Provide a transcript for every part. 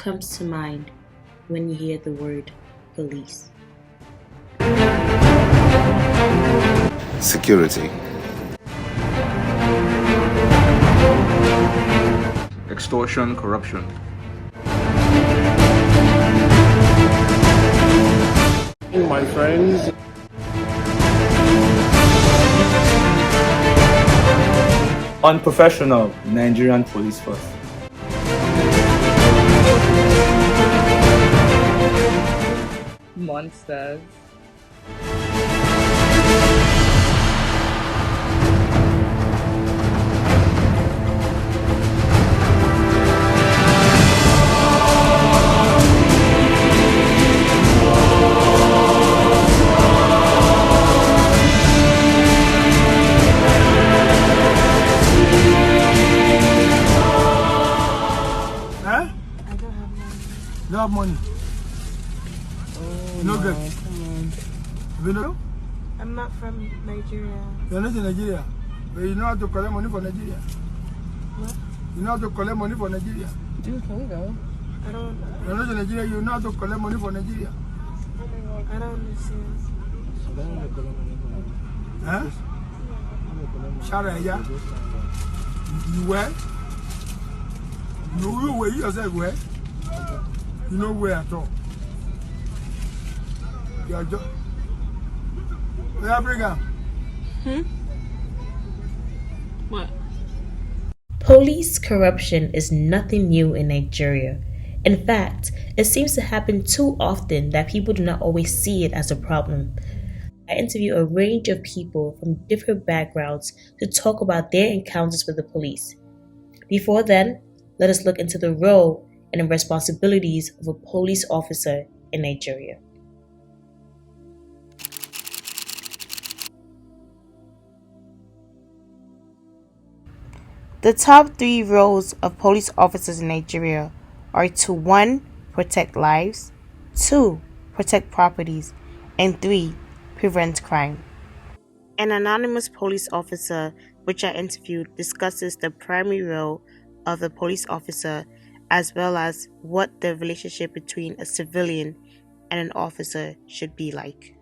comes to mind when you hear the word police? Security. Extortion, corruption. My friends. Unprofessional Nigerian police force. Monsters. You have money? Oh, no good. You know? I'm not from Nigeria. You're not in Nigeria? But you know how to collect money for Nigeria? What? You know how to collect money for Nigeria? Can we go? I don't. You're not in Nigeria, you know how to collect money for Nigeria? I don't understand. Huh? Sharaya? You where? You where yourself where? You know where at all? You are just. Where bring her? What? Police corruption is nothing new in Nigeria. In fact, it seems to happen too often that people do not always see it as a problem. I interview a range of people from different backgrounds to talk about their encounters with the police. Before then, let us look into the role and the responsibilities of a police officer in Nigeria. The top 3 roles of police officers in Nigeria are to 1. Protect lives, 2. Protect properties, and 3. Prevent crime. An anonymous police officer which I interviewed discusses the primary role of the police officer as well as what the relationship between a civilian and an officer should be like.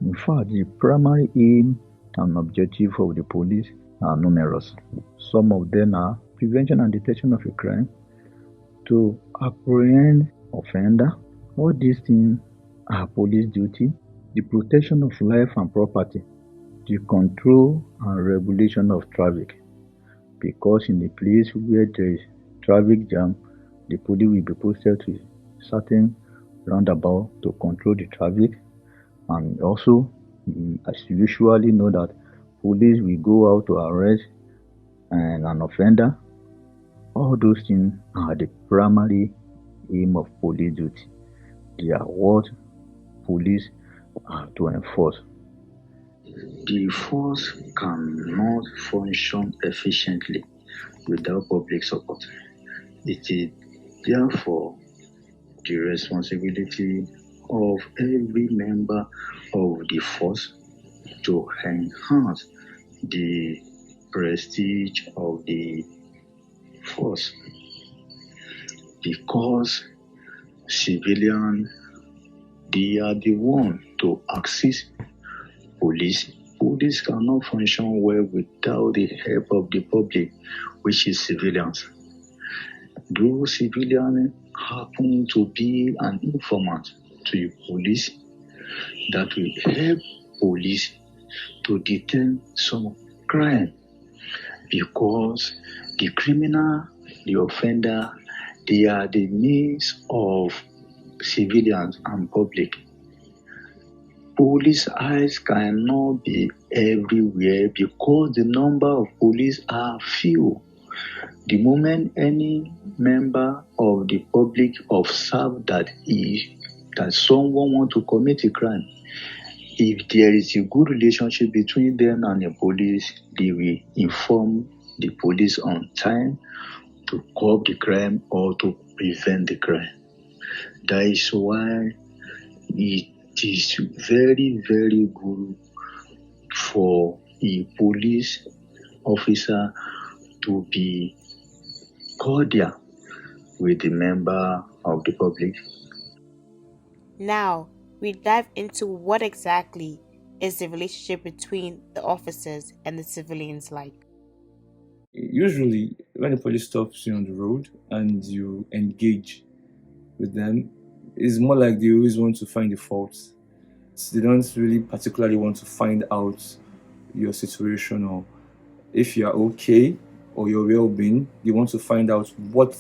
In fact, the primary aim and objective of the police are numerous. Some of them are prevention and detection of a crime, to apprehend offender. All these things are police duty. The protection of life and property, the control and regulation of traffic. Because in a place where there is traffic jam, the police will be posted to certain roundabout to control the traffic. And also, as you usually know that police will go out to arrest an offender. All those things are the primary aim of police duty. They are what police are to enforce. The force cannot function efficiently without public support. It is therefore the responsibility of every member of the force to enhance the prestige of the force, because civilians, they are the one to access police. Police cannot function well without the help of the public, which is civilians. Those civilians happen to be an informant to the police that will help police to detect some crime, because the criminal, the offender, they are the means of civilians and public. Police eyes cannot be everywhere because the number of police are few. The moment any member of the public observe that someone wants to commit a crime, if there is a good relationship between them and the police, they will inform the police on time to curb the crime or to prevent the crime. That is why it is very, very good for a police officer to be cordial with the member of the public. Now, we dive into what exactly is the relationship between the officers and the civilians like. Usually, when the police stops you on the road and you engage with them, it's more like they always want to find the faults. They don't really particularly want to find out your situation or if you're okay or your well-being. They want to find out what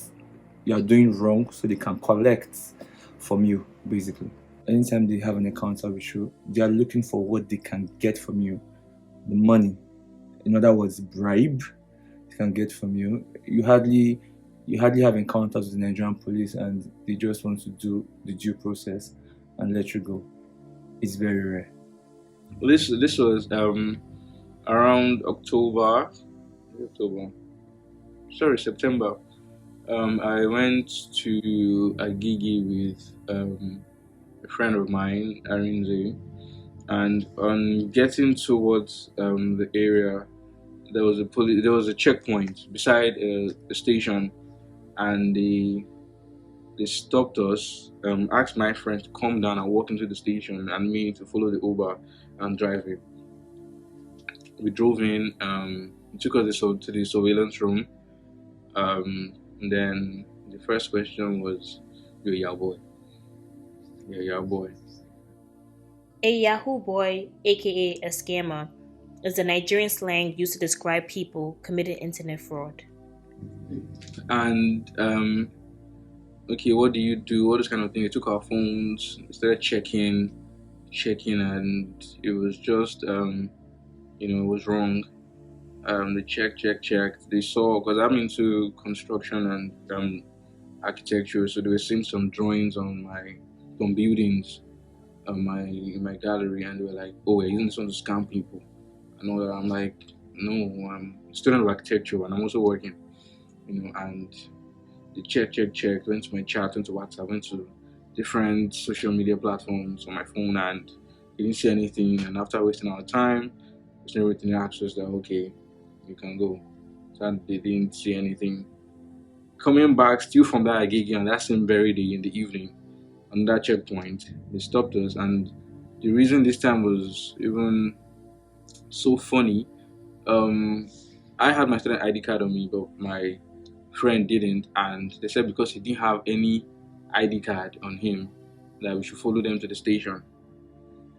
you're doing wrong so they can collect from you, basically. Anytime they have an encounter with you, they are looking for what they can get from you. The money. In other words, bribe they can get from you. You hardly have encounters with the Nigerian police and they just want to do the due process and let you go. It's very rare. Well, this was around October, sorry, September. I went to Agigi with a friend of mine, Arinze, and on getting towards the area, there was a checkpoint beside a station, and they stopped us, asked my friend to come down and walk into the station, and me to follow the Uber and drive it. We drove in. It took us to the surveillance room. And then the first question was, "You're your boy. You're your boy." A Yahoo boy, aka a scammer, is the Nigerian slang used to describe people committing internet fraud. And okay, what do you do? All this kind of thing. They took our phones, started checking, and it was just it was wrong. They checked. They saw, because I'm into construction and architecture, so they were seeing some drawings on buildings in my gallery, and they were like, "Oh, we're using this one to scam people." And all that. I'm like, "No, I'm a student of architecture, and I'm also working." And they checked. Went to my chat, went to WhatsApp, went to different social media platforms on my phone, and they didn't see anything. And after wasting our time, wasting everything, they asked us that, "Okay, you can go." So they didn't see anything. Coming back still from that gig on that same very day in the evening, on that checkpoint, they stopped us, and the reason this time was even so funny. I had my student ID card on me, but my friend didn't, and they said because he didn't have any ID card on him, that we should follow them to the station.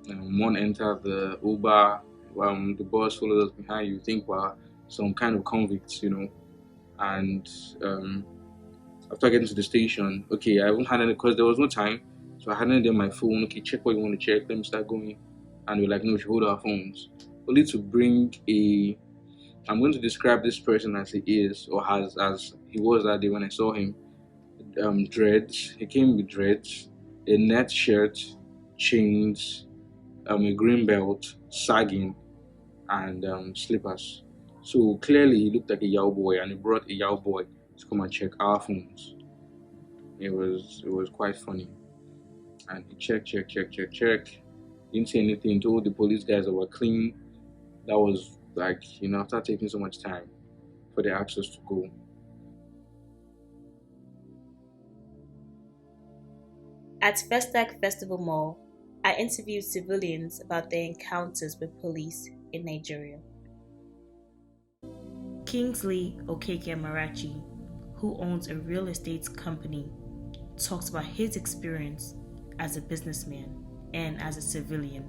One entered the Uber, the boss followed us behind. You think we're some kind of convicts, and after getting to the station, okay, I haven't had any, because there was no time, so I handed them my phone. Okay, check what you want to check, let me start going. And we're like, "No, we should hold our phones." Only to bring I'm going to describe this person as he is, or as he was that day when I saw him. Dreads. He came with dreads, a net shirt, chains, a green belt, sagging, and slippers. So clearly he looked like a Yao boy, and he brought a Yao boy to come and check our phones. It was quite funny. And he checked. Didn't see anything. Told the police guys that were clean. That was like, after taking so much time for the access to go. At Festac Festival Mall, I interviewed civilians about their encounters with police in Nigeria. Kingsley Okeke Marachi, who owns a real estate company, talks about his experience as a businessman and as a civilian.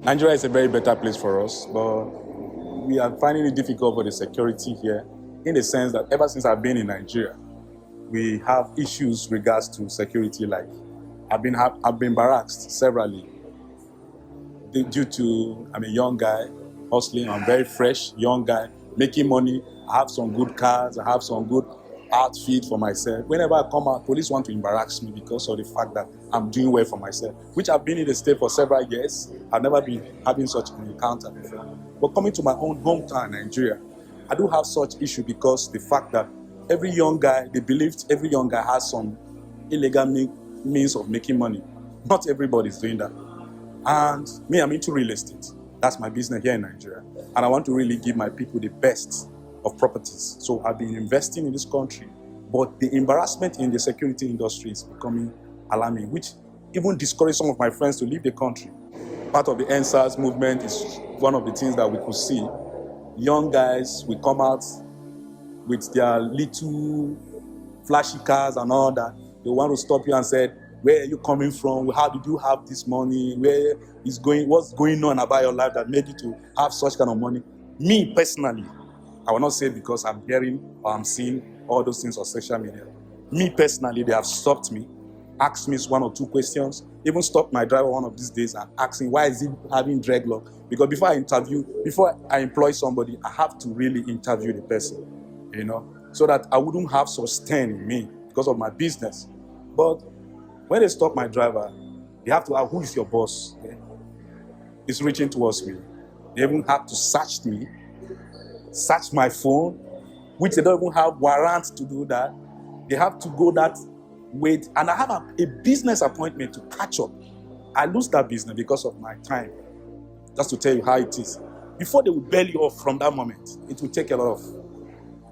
Nigeria is a very better place for us, but we are finding it difficult for the security here, in the sense that ever since I've been in Nigeria, we have issues regards to security. Like I've been harassed severally due to I'm a young guy hustling. I'm very fresh, young guy making money. I have some good cars. I have some good outfit for myself. Whenever I come out, police want to embarrass me because of the fact that I'm doing well for myself, which I've been in the state for several years. I've never been having such an encounter before. But coming to my own hometown, Nigeria, I do have such issue because the fact that every young guy, they believed every young guy has some illegal means of making money. Not everybody is doing that. And me, I'm into real estate. That's my business here in Nigeria. And I want to really give my people the best of properties. So I've been investing in this country But the embarrassment in the security industry is becoming alarming, which even discouraged some of my friends to leave the country. Part of the NSAS movement is one of the things that we could see. Young guys will come out with their little flashy cars and all that. They want to stop you and say, where are you coming from? How did you have this money? Where is going? What's going on about your life that made you to have such kind of money? Me personally, I will not say because I'm hearing or I'm seeing all those things on social media. Me personally, they have stopped me, asked me one or two questions, even stopped my driver one of these days and asking why is he having dreadlock? Because before I employ somebody, I have to really interview the person, so that I wouldn't have such stain in me because of my business. But when they stop my driver, they have to ask, who is your boss? It's reaching towards me. They even have to search me, search my phone, which they don't even have warrants to do that. They have to go that way. And I have a business appointment to catch up. I lose that business because of my time. Just to tell you how it is. Before they will bail you off from that moment, it will take a lot of.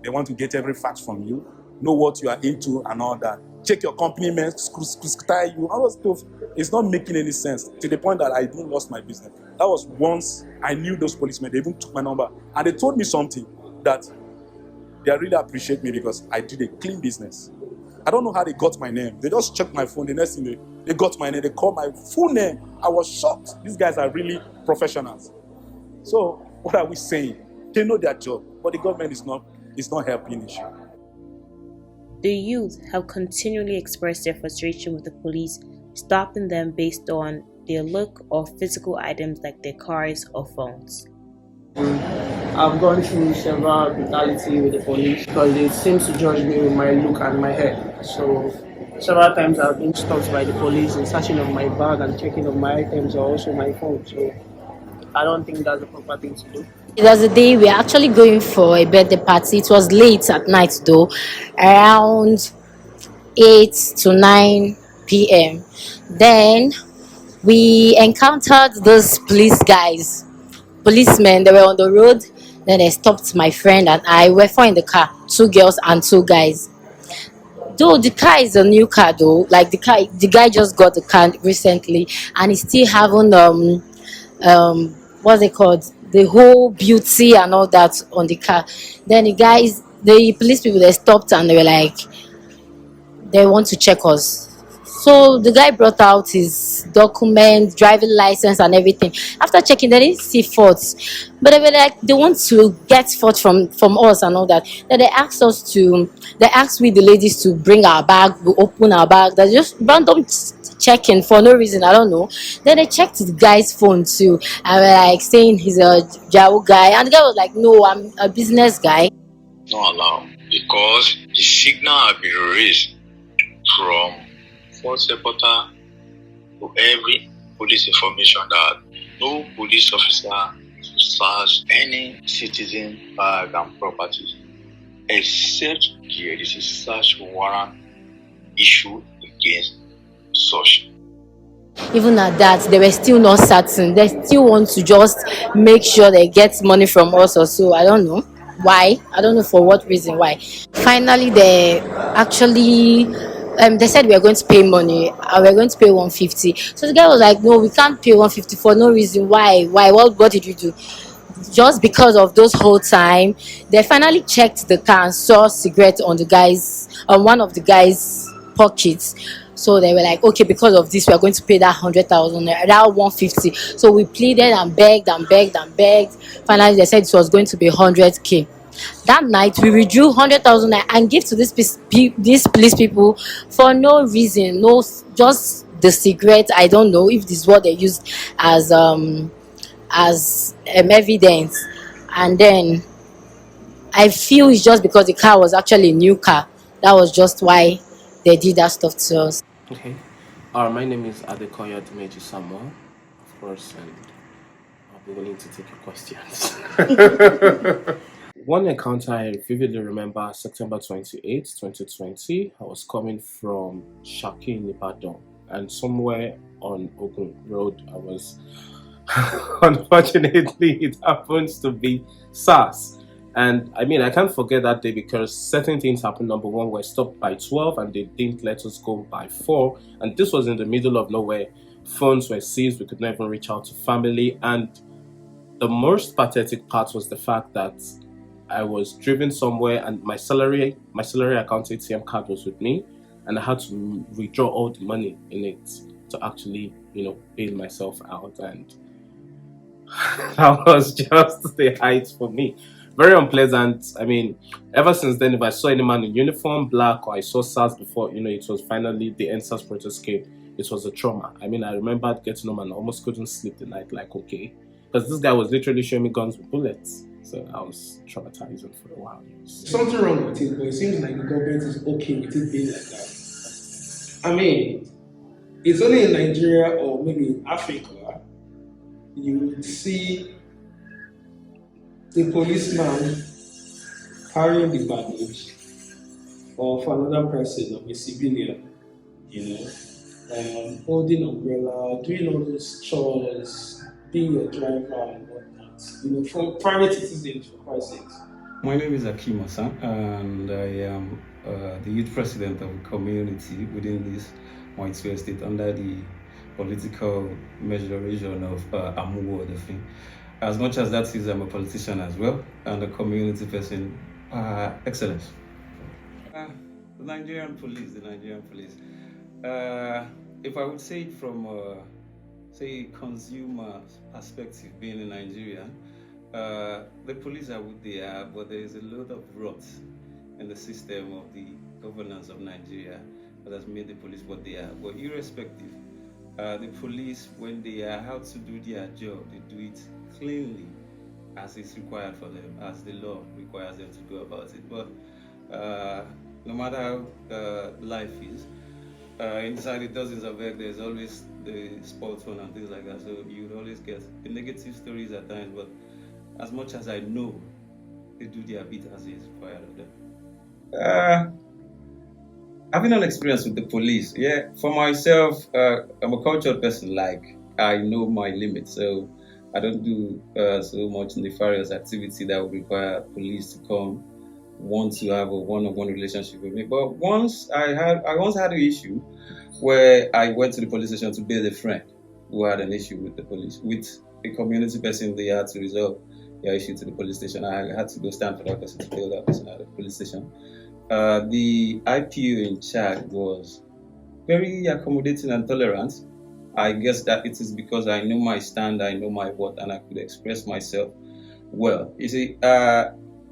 They want to get every fact from you, know what you are into and all that. Check your company man, scrutinize you, all that stuff. It's not making any sense to the point that I even lost my business. That was once I knew those policemen. They even took my number and they told me something that they really appreciate me because I did a clean business. I don't know how they got my name. They just checked my phone. The next thing they got my name. They called my full name. I was shocked. These guys are really professionals. So what are we saying? They know their job, but the government is not helping issue. The youth have continually expressed their frustration with the police, stopping them based on their look or physical items like their cars or phones. I've gone through several brutality with the police because they seem to judge me with my look and my hair. So several times I've been stopped by the police and searching of my bag and checking of my items or also my phone. So I don't think that's the proper thing to do. It was a day we were actually going for a birthday party. It was late at night though, around 8 to 9 p.m. Then we encountered those policemen. They were on the road. Then they stopped my friend and I. We were four in the car, two girls and two guys. Though the car is a new car though, like the guy just got the car recently and he still haven't um what's it called, the whole beauty and all that on the car. Then the police people, they stopped and they were like, they want to check us. So the guy brought out his document, driving license and everything. After checking, they didn't see faults, but they were like, they want to get fault from us and all that. Then they asked we the ladies to bring our bag. We open our bag. They just random checking for no reason, I don't know. Then they checked the guy's phone too and were like saying he's a Jao guy, and the guy was like, no, I'm a business guy. Not allowed because the signal have been raised from first reporter to every police information that no police officer search any citizen bag and property except there is a search warrant issued against such. Even at that, they were still not certain. They still want to just make sure they get money from us or so. I don't know why. I don't know for what reason why. Finally, they actually they said we are going to pay money. We are going to pay 150. So the guy was like, no, we can't pay 150 for no reason. Why? What did you do? Just because of those whole time, they finally checked the car and saw cigarette on one of the guys' pockets. So they were like, okay, because of this, we are going to pay that 100,000, that 150. So we pleaded and begged and begged and begged. Finally, they said it was going to be 100K. That night, we withdrew 100,000 and gave to these police people for no reason, no, just the cigarette. I don't know if this is what they used as evidence. And then I feel it's just because the car was actually a new car. That was just why they did that stuff to us. Okay. My name is Adekoya Dimeji Samuel, of course, and I'll be willing to take your questions. One encounter I vividly remember, September 28, 2020. I was coming from Shaki in Ibadan, and somewhere on Ogun Road, I was unfortunately, it happens to be SARS. And I mean, I can't forget that day because certain things happened. Number one, we're stopped by 12 and they didn't let us go by 4. And this was in the middle of nowhere. Phones were seized. We could not even reach out to family. And the most pathetic part was the fact that I was driven somewhere and my salary account ATM card was with me. And I had to withdraw all the money in it to actually, bail myself out. And that was just the height for me. Very unpleasant. I mean, ever since then, if I saw any man in uniform, black, or I saw SARS before, it was finally the NSAS protest came, it was a trauma. I mean, I remember getting home and I almost couldn't sleep the night, like, okay. Because this guy was literally showing me guns with bullets. So I was traumatized for a while. Something wrong with it, but it seems like the government is okay with it being like that. I mean, it's only in Nigeria or maybe in Africa you would see the policeman carrying the baggage of another person, of a civilian, holding umbrella, doing all those chores, being your driver and whatnot, from private citizens, for Christ's sake. My name is Akim Hassan, and I am the youth president of a community within this Moitsu estate under the political measuration of Amuwo Odefi. As much as that is, I'm a politician as well, and a community person. Excellence. The Nigerian police. If I would say it from, say, consumer perspective, being in Nigeria, the police are what they are, but there is a lot of rot in the system of the governance of Nigeria that has made the police what they are. But irrespective, the police, when they are out to do their job, they do it cleanly as is required for them, as the law requires them to go about it. But no matter how life is, inside the dozens of eggs, there's always the sports one and things like that. So you would always get the negative stories at times, but as much as I know, they do their bit as is required of them. Having an experience with the police, yeah, for myself, I'm a cultured person. Like, I know my limits, so I don't do so much nefarious activity that would require police to come want to have a one-on-one relationship with me. But once I once had an issue where I went to the police station to bail a friend who had an issue with the police, with a community person. They had to resolve their issue to the police station. I had to go stand for that person to bail that person at the police station. The IPO in charge was very accommodating and tolerant. I guess that it is because I know my stand, I know my what, and I could express myself well. You see,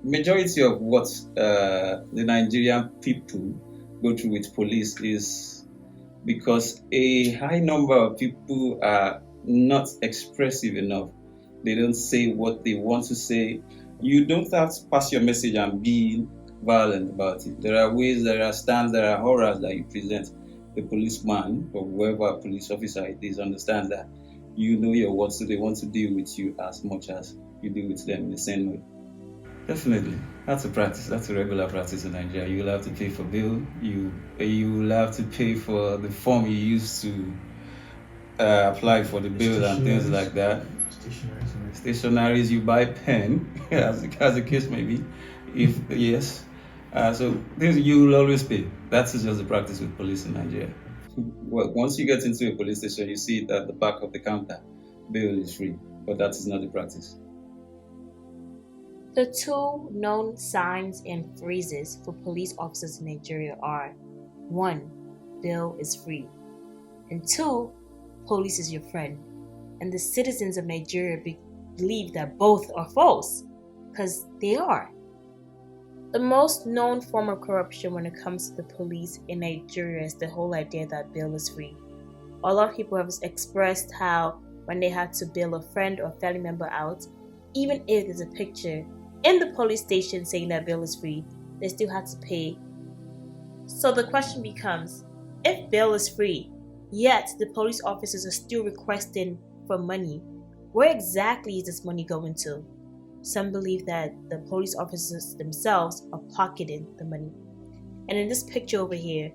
majority of what the Nigerian people go through with police is because a high number of people are not expressive enough. They don't say what they want to say. You don't have to pass your message and be violent about it. There are ways, there are stands, there are horrors that you present. The policeman or whoever police officer it is understands that you know your words, so they want to deal with you as much as you deal with them in the same way. Definitely, that's a practice. That's a regular practice in Nigeria. You will have to pay for bill. You will have to pay for the form you used to apply for the bill and things like that. Stationaries, you buy pen, as the case may be. If yes, so this you will always pay. That is just the practice with police in Nigeria. Well, once you get into a police station, you see it at the back of the counter. Bail is free, but that is not the practice. The two known signs and phrases for police officers in Nigeria are 1. Bail is free, and 2. Police is your friend. And the citizens of Nigeria believe that both are false, because they are. The most known form of corruption when it comes to the police in Nigeria is the whole idea that bail is free. A lot of people have expressed how when they had to bail a friend or family member out, even if there's a picture in the police station saying that bail is free, they still had to pay. So the question becomes, if bail is free, yet the police officers are still requesting for money, where exactly is this money going to? Some believe that the police officers themselves are pocketing the money. And in this picture over here,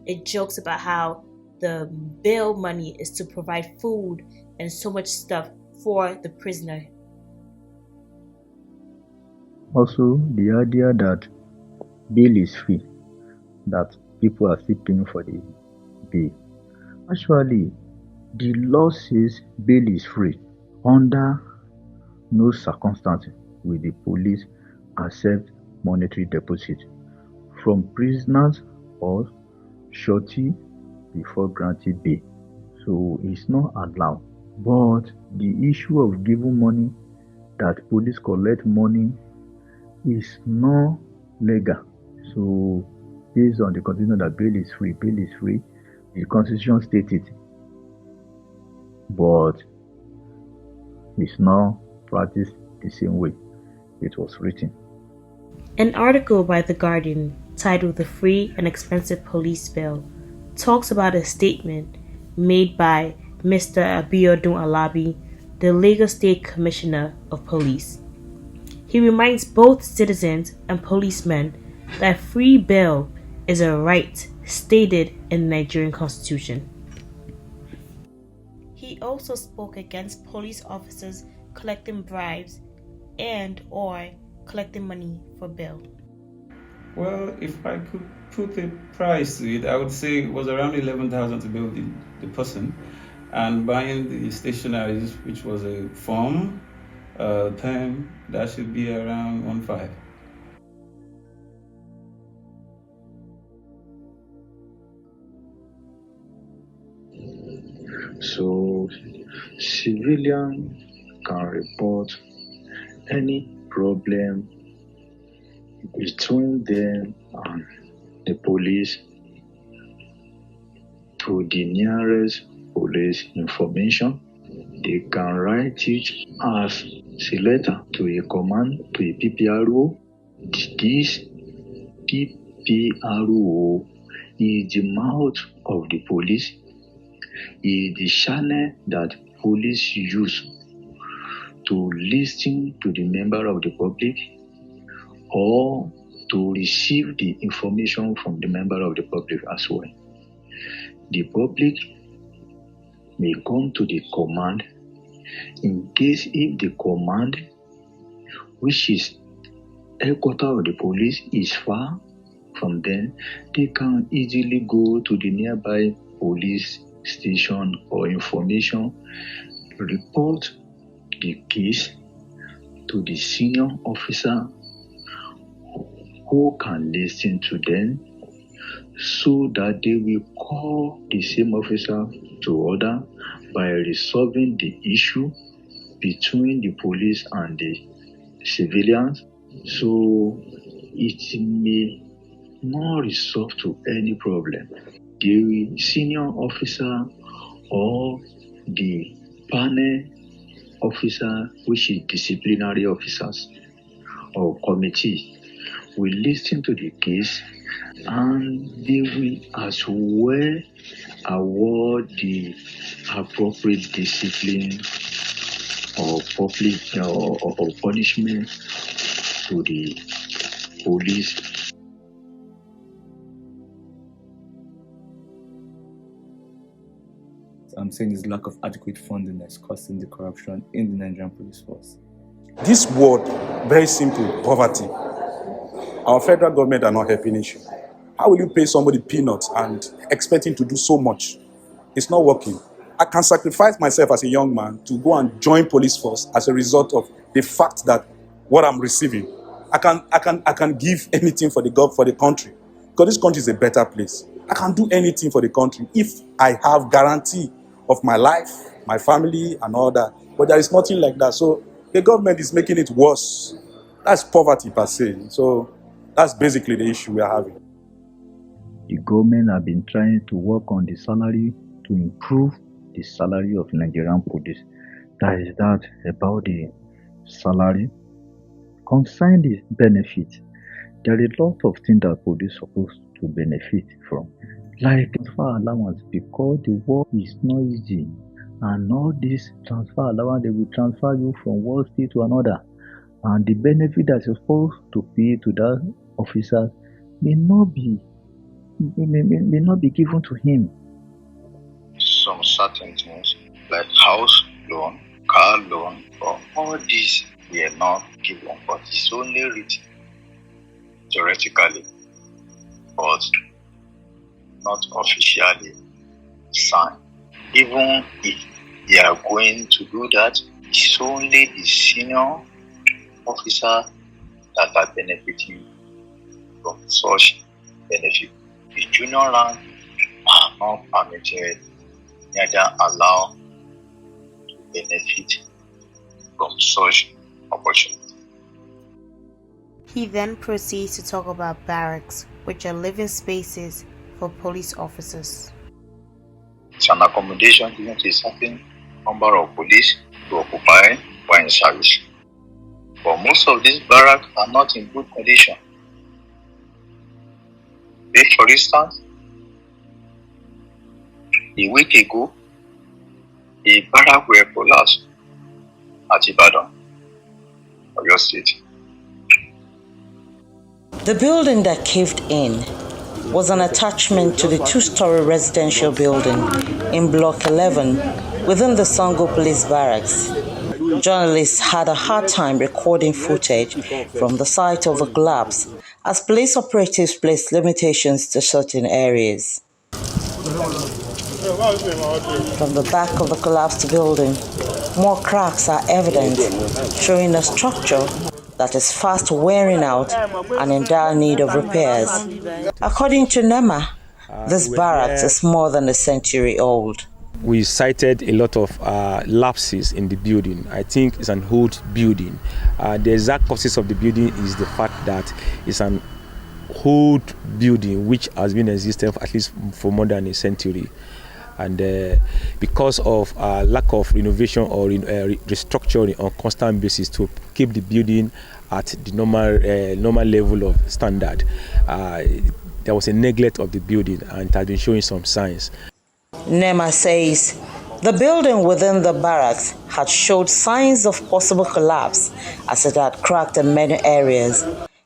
it jokes about how the bail money is to provide food and so much stuff for the prisoner. Also, the idea that bail is free, that people are still paying for the bail. Actually, the law says bail is free. Under no circumstance will the police accept monetary deposit from prisoners or surety before granting bail. So it's not allowed. But the issue of giving money, that police collect money, is not legal. So based on the condition that bail is free, the constitution states it, but it's not practiced the same way it was written. An article by The Guardian titled The Free and Expensive Police Bill talks about a statement made by Mr. Abiodun Alabi, the Lagos State Commissioner of Police. He reminds both citizens and policemen that free bail is a right stated in the Nigerian Constitution. He also spoke against police officers collecting bribes and or collecting money for bail. Well, if I could put a price to it, I would say it was around 11,000 to build the person, and buying the stationaries, which was a form, pen, that should be around 1.5. So civilian can report any problem between them and the police to the nearest police information. They can write it as a letter to a command, to a PPRO. This PPRO is the mouth of the police, is the channel that police use to listen to the member of the public or to receive the information from the member of the public as well. The public may come to the command in case if the command, which is headquarters of the police, is far from them, they can easily go to the nearby police station or information, report the case to the senior officer who can listen to them, so that they will call the same officer to order by resolving the issue between the police and the civilians. So it may not resolve to any problem. The senior officer or the panel officer, which is disciplinary officers or committee, will listen to the case and they will as well award the appropriate discipline or public or punishment to the police. I'm saying is lack of adequate funding that's causing the corruption in the Nigerian police force. This word, very simple, poverty. Our federal government are not helping issue. How will you pay somebody peanuts and expect him to do so much? It's not working. I can sacrifice myself as a young man to go and join police force as a result of the fact that what I'm receiving. I can give anything for the country, because this country is a better place. I can do anything for the country if I have guarantee of my life, my family, and all that. But there is nothing like that. So the government is making it worse. That's poverty per se. So that's basically the issue we are having. The government have been trying to work on the salary to improve the salary of Nigerian police. That is that about the salary. Concerning the benefit, there are a lot of things that police are supposed to benefit from, like transfer allowance, because the work is not easy, and all this transfer allowance, they will transfer you from one state to another, and the benefit that you're supposed to pay to that officer may not be given to him. Some certain things like house loan, car loan, or all these were not given, but it's only written theoretically, but not officially signed. Even if they are going to do that, it's only the senior officer that are benefiting from such benefit. The junior rank are not permitted, neither allowed to benefit from such opportunity. He then proceeds to talk about barracks, which are living spaces for police officers. It's an accommodation given to a certain number of police to occupy while in service. But most of these barracks are not in good condition. Take for instance, a week ago, a barrack were collapsed at Ibadan, Oyo State. The building that caved in was an attachment to the two-story residential building in Block 11 within the Sango Police Barracks. Journalists had a hard time recording footage from the site of the collapse as police operatives placed limitations to certain areas. From the back of the collapsed building, more cracks are evident, showing a structure that is fast wearing out and in dire need of repairs. According to NEMA, this barracks is more than a century old. We cited a lot of lapses in the building. I think it's an old building. The exact causes of the building is the fact that it's an old building which has been existing for at least for more than a century. And because of lack of renovation or restructuring on constant basis to keep the building at the normal level of standard, there was a neglect of the building and it has been showing some signs. NEMA says the building within the barracks had showed signs of possible collapse as it had cracked in many areas.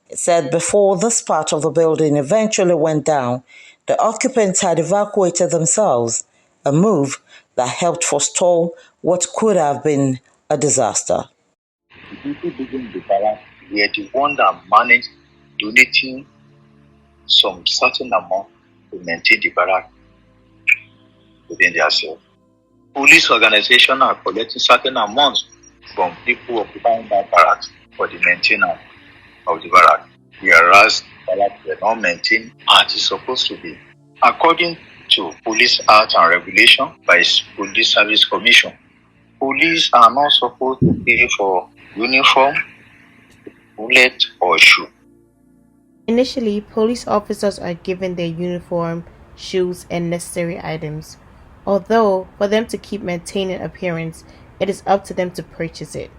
It said before this part of the building eventually went down, the occupants had evacuated themselves, a move that helped forestall what could have been a disaster. The people building the barrack were the ones that managed donating some certain amount to maintain the barrack within themselves. Police organizations are collecting certain amounts from people occupying that barracks for the maintenance of the barrack, whereas barracks were not maintained as it's supposed to be. According to Police Act and Regulation by Police Service Commission, police are not supposed to pay for uniform, bullet, or shoe. Initially, police officers are given their uniform, shoes, and necessary items. Although, for them to keep maintaining appearance, it is up to them to purchase it.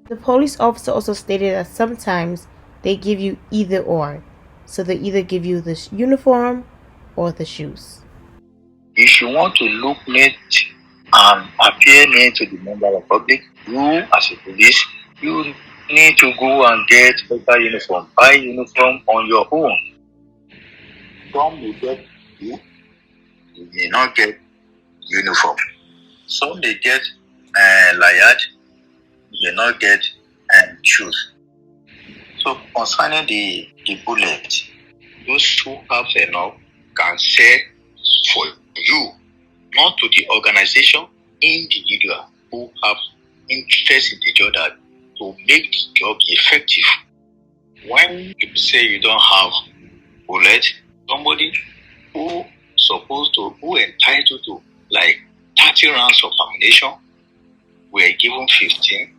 The police officer also stated that sometimes they give you either or. So they either give you the uniform or the shoes. If you want to look neat and appear neat to the member of the public, you as a police, you need to go and get better uniform. Buy uniform on your own. Some will get you may not get uniform. Some may get layard, you may not get shoes. So concerning the bullet, those who have enough can sell for you, not to the organization, individual who have interest in the job that to make the job effective. When you say you don't have bullet, somebody who entitled to like 30 rounds of ammunition were given 15,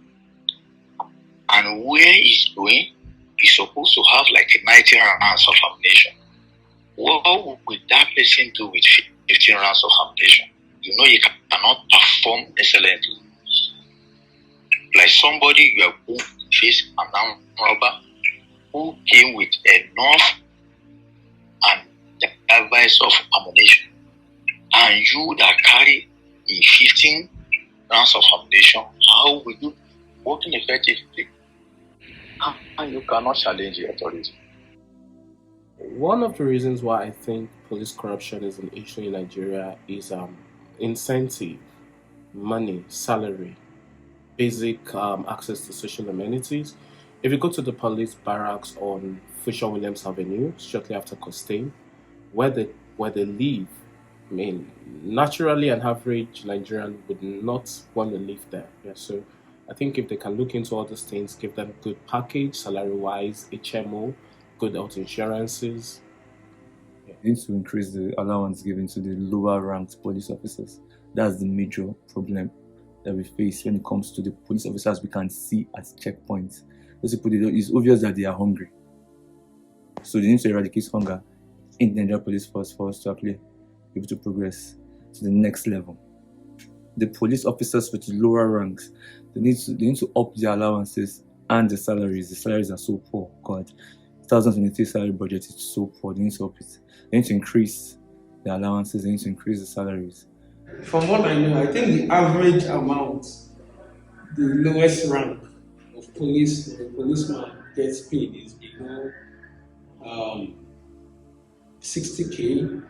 and where he's going, he's supposed to have like 90 rounds of ammunition. What would that person do with 15 rounds of ammunition? You know you cannot perform excellently. Like somebody you are going to face an armed robber who came with enough and device of ammunition, and you that carry a 15 rounds of ammunition, how will you working effectively? And you cannot challenge the authority. One of the reasons why I think police corruption is an issue in Nigeria is incentive, money, salary. basic access to social amenities. If you go to the police barracks on Fisher Williams Avenue, shortly after Costain, where they live, I mean, naturally, an average Nigerian would not want to live there. Yeah, so I think if they can look into all these things, give them good package, salary-wise, HMO, good health insurances. They need to increase the allowance given to the lower ranked police officers. That's the major problem that we face when it comes to the police officers we can see at checkpoints. Those people, it's obvious that they are hungry. So they need to eradicate hunger in the Nigerian police force for us to actually be able to progress to the next level. The police officers with the lower ranks, they need to up their allowances and the salaries. The salaries are so poor. God, 2023 salary budget is so poor. They need to up it. They need to increase the allowances. They need to increase the salaries. From what I know, I think the average amount the lowest rank of policeman gets paid is below 60K.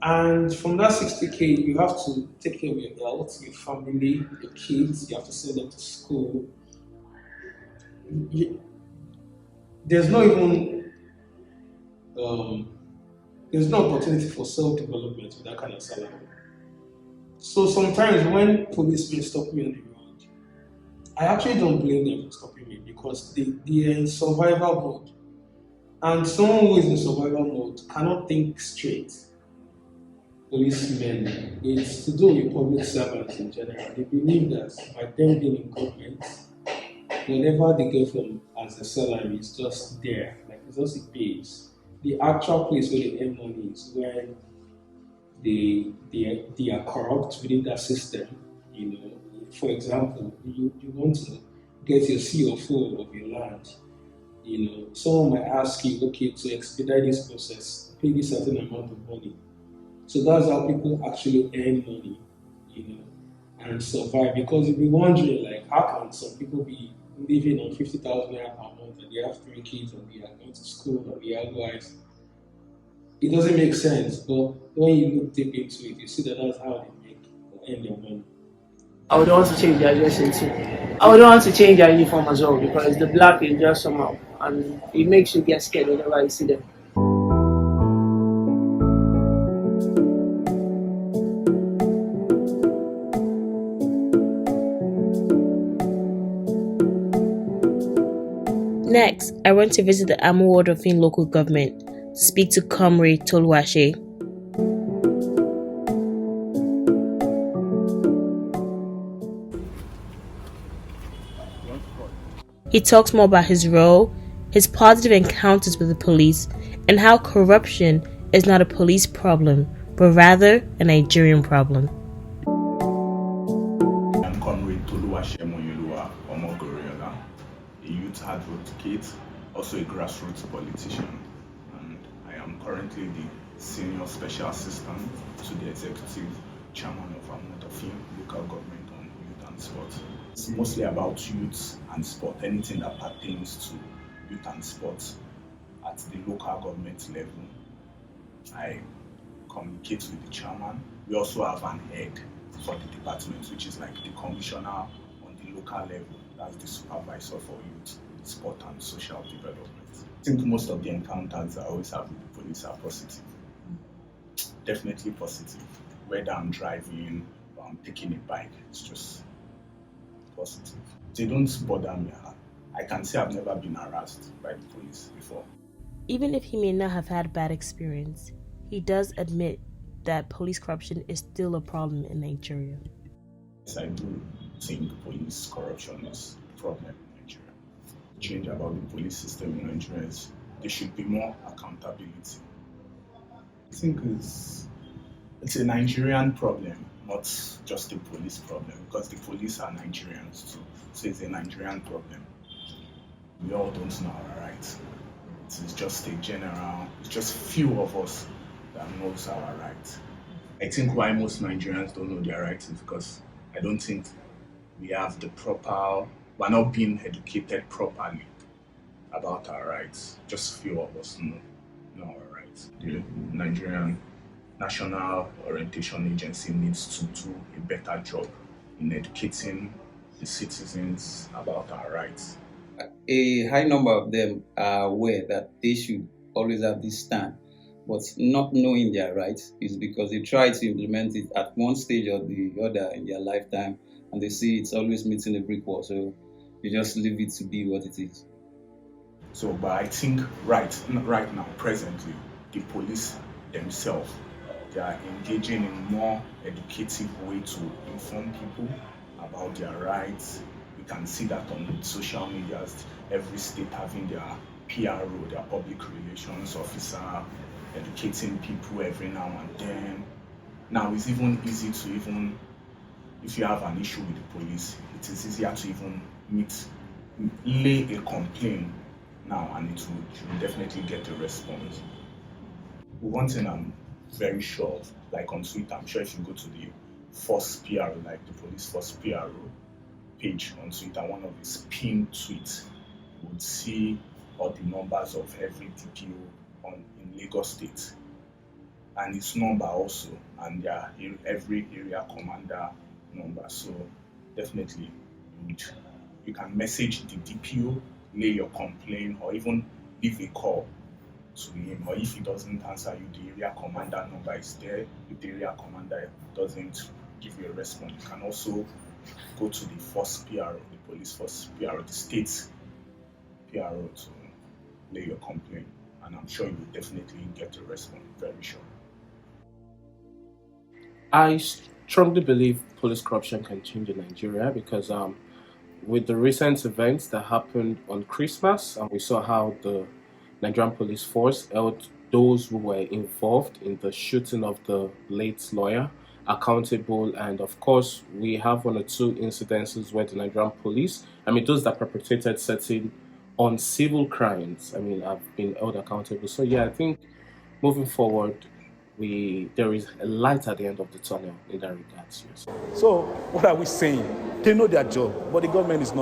And from that 60K, you have to take care of your health, your family, your kids, you have to send them to school. There's no even there's no opportunity for self-development with that kind of salary. So sometimes when policemen stop me on the road, I actually don't blame them for stopping me because they are in survival mode. And someone who is in survival mode cannot think straight. Policemen, it's to do with public servants in general. They believe that by them being in government, whatever they get from as a salary is just there, like it's just a base. The actual place where they earn money is when they are corrupt within that system. You know, for example, you want to get your CFO of your land. You know, someone might ask you, okay, to expedite this process, pay this certain amount of money. So that's how people actually earn money, you know, and survive. Because you'll be wondering, like, how can some people be living on 50,000 naira per month and they have 3 kids and they are going to school and they are wives? It doesn't make sense, but when you look deep into it, you see that that's how they make or earn their money. I would want to change their dressing too. I would want to change their uniform as well because the black is just somehow and it makes you get scared whenever you see them. Next, I went to visit the Amu Odofin local government to speak to Comrade Toluwashe. He talks more about his role, his positive encounters with the police, and how corruption is not a police problem, but rather a Nigerian problem. I'm Comrade Toluwashe Omogoriola, a youth advocate, also a grassroots politician, and I am currently the Senior Special Assistant to the Executive Chairman of Amodofin Local Government on Youth and Sport. It's mostly about youth and sport, anything that pertains to youth and sport at the local government level. I communicate with the chairman. We also have an head for the department, which is like the commissioner on the local level. That's the supervisor for youth, sport and social development. I think most of the encounters I always have with the police are positive. Definitely positive. Whether I'm driving or I'm taking a bike, it's just positive. They don't bother me. I can say I've never been harassed by the police before. Even if he may not have had bad experience, he does admit that police corruption is still a problem in Nigeria. Yes, I do think police corruption is a problem in Nigeria. The change about the police system in Nigeria is there should be more accountability. I think it's a Nigerian problem, not just a police problem, because the police are Nigerians too. So it's a Nigerian problem. We all don't know our rights. It's just it's just few of us that knows our rights. I think why most Nigerians don't know their rights is because I don't think we're not being educated properly about our rights. Just few of us know our rights. The Nigerian National Orientation Agency needs to do a better job in educating the citizens about our rights? A high number of them are aware that they should always have this stand, but not knowing their rights is because they try to implement it at one stage or the other in their lifetime, and they see it's always meeting a brick wall, so they just leave it to be what it is. So, but I think right now, presently, the police themselves, they are engaging in more educative way to inform people about their rights. We can see that on social medias, every state having their PRO, their public relations officer, educating people every now and then. Now it's even easy to even, if you have an issue with the police, it is easier to even lay a complaint now, and it will, you will definitely get a response. One thing I'm very sure of, like on Twitter, I'm sure if you go to the first PRO, like the police first PRO page on Twitter, one of his pinned tweets, you would see all the numbers of every DPO in Lagos State, and his number also, and every area commander number. So definitely, you can message the DPO, lay your complaint, or even leave a call to him. Or if he doesn't answer you, the area commander number is there. If the area commander doesn't give you a response, you can also go to the first PRO, the police first PRO, the state PRO, to lay your complaint. And I'm sure you will definitely get a response, very sure. I strongly believe police corruption can change in Nigeria because with the recent events that happened on Christmas, and we saw how the Nigerian police force held those who were involved in the shooting of the late lawyer accountable. And of course, we have one or two incidences where the Nigerian police, those that perpetrated certain uncivil crimes, have been held accountable. So yeah, I think moving forward, there is a light at the end of the tunnel in that regard. Yes. So what are we saying? They know their job, but the government is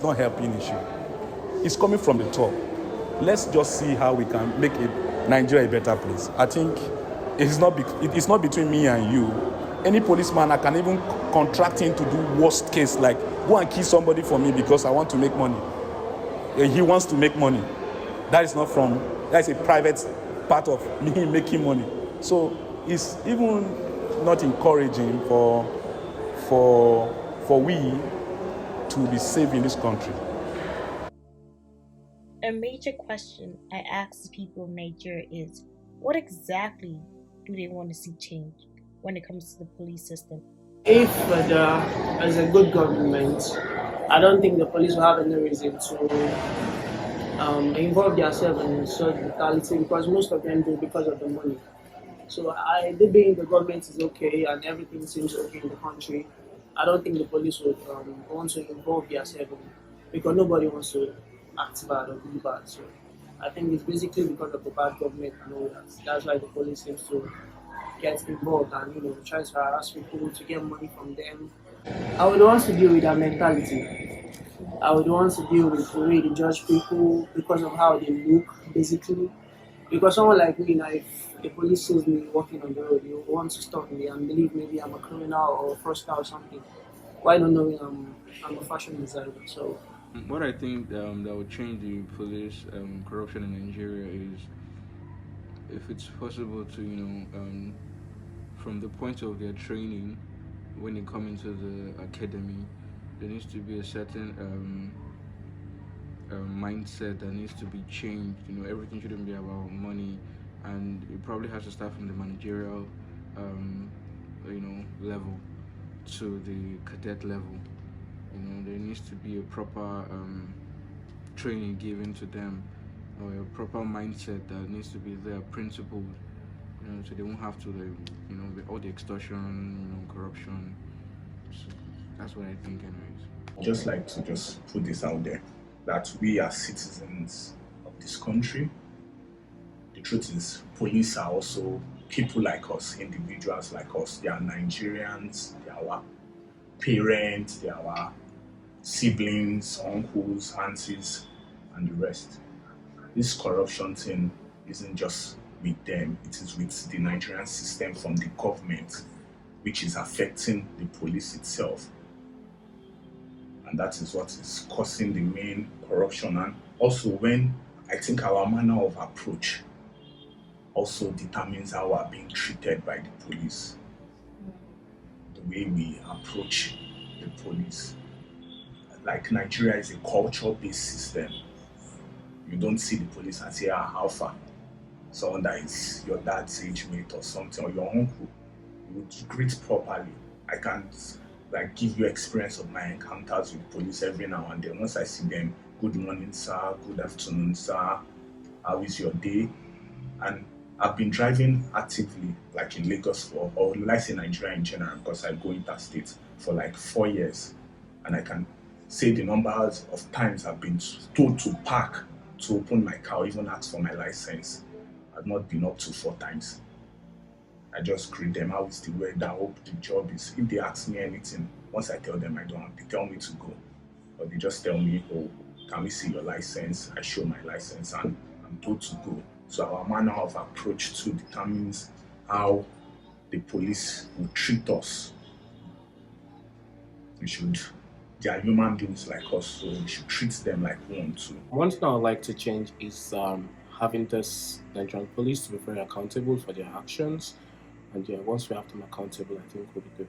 not helping issue. It's coming from the top. Let's just see how we can make Nigeria a better place. I think it's not between me and you. Any policeman, I can even contract him to do worst case, like go and kill somebody for me because I want to make money. He wants to make money. That's a private part of me making money. So it's even not encouraging for we to be safe in this country. A major question I ask people in Nigeria is, what exactly do they want to see change when it comes to the police system? If there's a good government, I don't think the police will have any reason to involve themselves in such brutality, because most of them do because of the money. So they being the government is okay and everything seems okay in the country, I don't think the police would want to involve themselves because nobody wants to act bad or do bad. So I think it's basically because of the bad government and all that. That's why the police seems to get involved and try to harass people to get money from them. I would want to deal with their mentality. I would want to deal with the way they judge people because of how they look, basically. Because someone like me, now, if the police sees me walking on the road, you want to stop me and believe maybe I'm a criminal or a fraudster or something. Why not knowing I'm a fashion designer? So what I think that would change the police corruption in Nigeria is if it's possible to from the point of their training when they come into the academy, there needs to be a certain mindset that needs to be changed. Everything shouldn't be about money, and it probably has to start from the managerial level to the cadet level. There needs to be a proper training given to them, or a proper mindset that needs to be there, principled, so they won't have to all the extortion, corruption. So that's what I think anyways. Just like to put this out there, that we are citizens of this country. The truth is, police are also people like us, individuals like us. They are Nigerians, they are our parents, they are our siblings, uncles, aunties, and the rest. This corruption thing isn't just with them, it is with the Nigerian system from the government, which is affecting the police itself. And that is what is causing the main corruption. And also when I think our manner of approach also determines how we are being treated by the police. The way we approach the police. Like Nigeria is a culture-based system. You don't see the police and say, how far? Someone that is your dad's age mate or something, or your uncle. You would greet properly. I can't give you experience of my encounters with police every now and then. Once I see them, good morning, sir, good afternoon, sir, how is your day? And I've been driving actively, like in Lagos or let's say Nigeria in general, because I go interstate for 4 years. And I can say the numbers of times I've been told to park to open my car, or even ask for my license. I've not been up to 4 times. I just greet them, how is the weather, hope the job is. If they ask me anything, once I tell them I don't have, they tell me to go. Or they just tell me, oh, can we see your license? I show my license and I'm told to go. So our manner of approach too determines how the police will treat us. They are human beings like us, so we should treat them like one too. One thing I would like to change is having this Nigerian police to be very accountable for their actions. And once we have them accountable, I think we'll be good.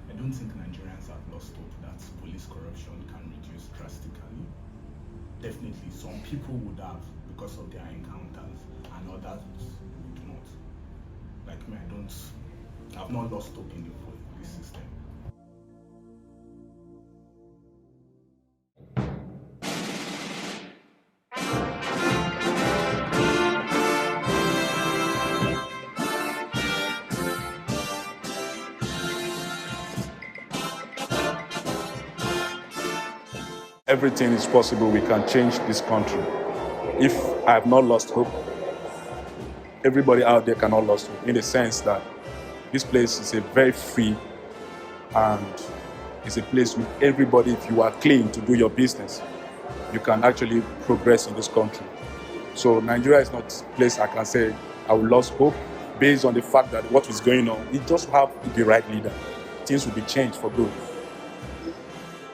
I don't think Nigerians have lost hope that police corruption can reduce drastically. Definitely, some people would have because of their encounters, and others would not. Like me, I've not lost hope in the police system. Everything is possible. We can change this country. If I have not lost hope, everybody out there cannot lose hope, in the sense that this place is a very free and it's a place with everybody. If you are clean to do your business, you can actually progress in this country. So Nigeria is not a place I can say I will lose hope based on the fact that what is going on. We just have the right leader. Things will be changed for good.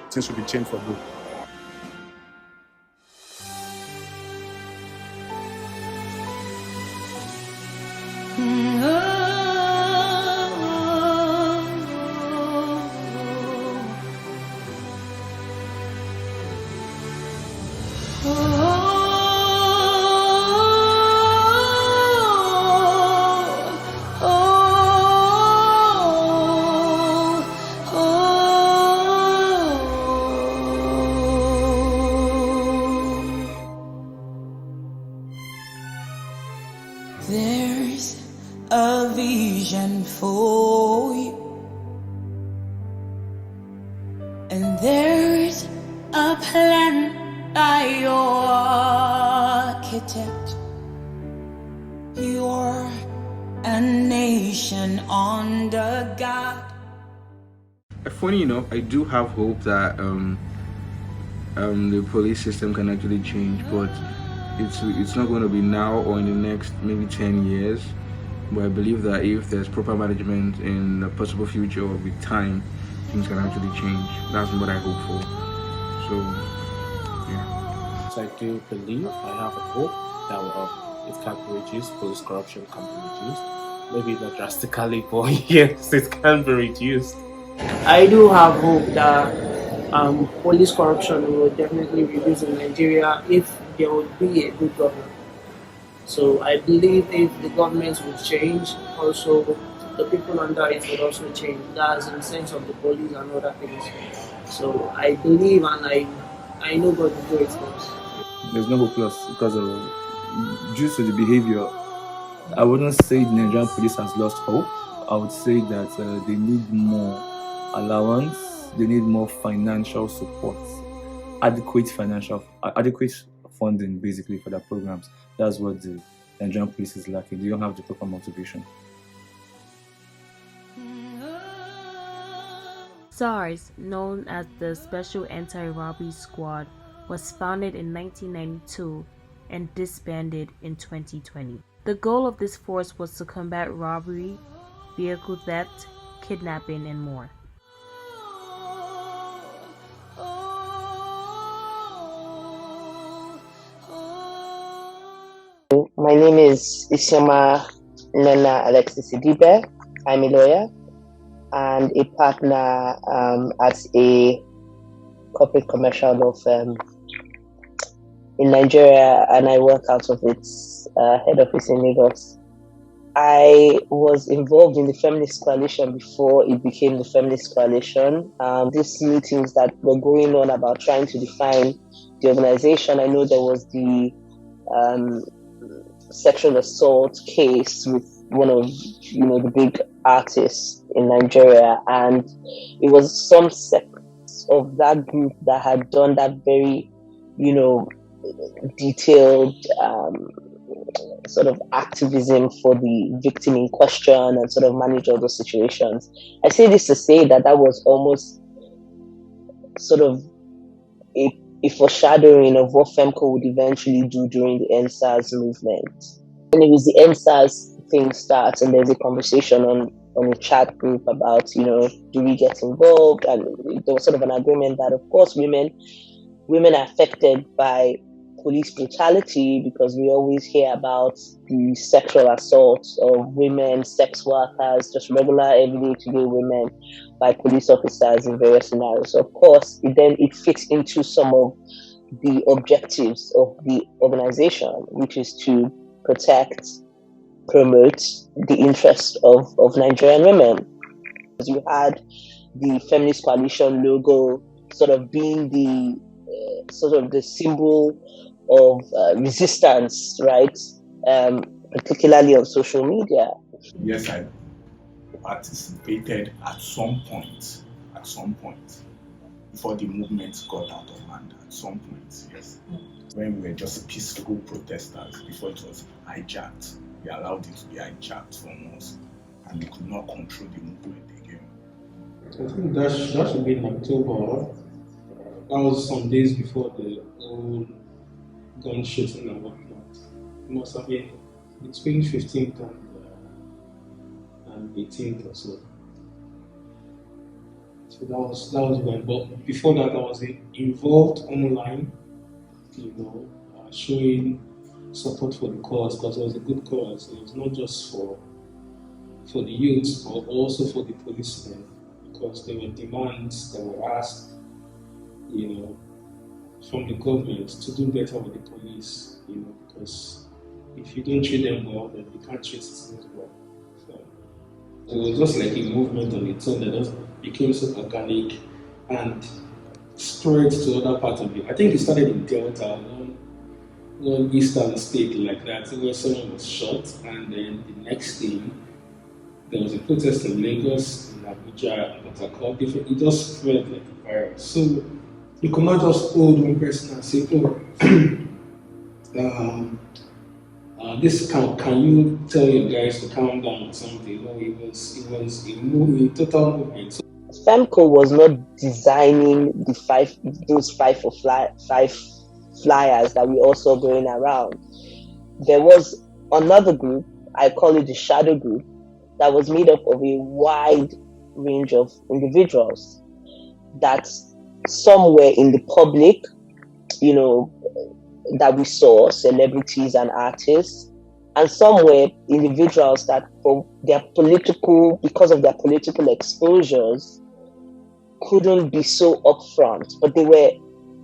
Things will be changed for good. There's a vision for you, and there's a plan by your architect. You're a nation under God. Funny enough, I do have hope that the police system can actually change, but it's not going to be now or in the next maybe 10 years. But I believe that if there's proper management in the possible future or with time, things can actually change. That's what I hope for. So, yeah. So I do believe, I have a hope that it can be reduced, police corruption can be reduced. Maybe not drastically, but yes, it can be reduced. I do have hope that police corruption will definitely reduce in Nigeria if there would be a good government. So I believe if the government would change, also the people under it would also change. That's in the sense of the police and other things. So I believe and I know God will do it for us. There's no hope lost because of due to the behavior. I wouldn't say the Nigerian police has lost hope. I would say that they need more allowance. They need more financial support, adequate funding, basically, for their programs. That's what the Nigerian police is lacking. They don't have the proper motivation. SARS, known as the Special Anti-Robbery Squad, was founded in 1992 and disbanded in 2020. The goal of this force was to combat robbery, vehicle theft, kidnapping, and more. My name is Isioma Nana Alexis Idibe. I'm a lawyer and a partner at a corporate commercial law firm in Nigeria, and I work out of its head office in Lagos. I was involved in the Feminist Coalition before it became the Feminist Coalition. These meetings that were going on about trying to define the organization, I know there was the sexual assault case with one of the big artists in Nigeria, and it was some sect of that group that had done that very detailed sort of activism for the victim in question and sort of manage all those situations. I say this to say that was almost sort of a foreshadowing of what FEMCO would eventually do during the NSAS movement. And it was the NSAS thing starts, and there's a conversation on a chat group about, do we get involved? And there was sort of an agreement that, of course, women are affected by police brutality, because we always hear about the sexual assaults of women, sex workers, just regular everyday today women by police officers in various scenarios. So of course, it fits into some of the objectives of the organization, which is to protect, promote the interest of Nigerian women. You had the Feminist Coalition logo sort of being the symbol of resistance, right? Particularly on social media. Yes, I participated at some point, before the movement got out of hand, at some point, yes. When we were just peaceful protesters, before it was hijacked. We allowed it to be hijacked from us, and we could not control the movement again. I think that should be in October. That was some days before the whole gun shooting and whatnot. It must have been between 15th and 18th or so. So that was when. But before that, I was involved online, showing support for the cause, because it was a good cause. It was not just for the youths, but also for the policemen, because there were demands that were asked, from the government to do better with the police, because if you don't treat them well, then you can't treat citizens well. So it was just like a movement on its own that just became so organic and spread to other parts of it. I think it started in Delta, one eastern state like that, where someone was shot, and then the next thing, there was a protest in Lagos, in Abuja, Port. It just spread like a virus. So you could not just hold one person and say, can you tell your guys to calm down or something? No, it was a total movement. So FEMCO was not designing those five flyers that we all saw going around. There was another group, I call it the shadow group, that was made up of a wide range of individuals that some were in the public, that we saw, celebrities and artists, and some were individuals that because of their political exposures, couldn't be so upfront, but they were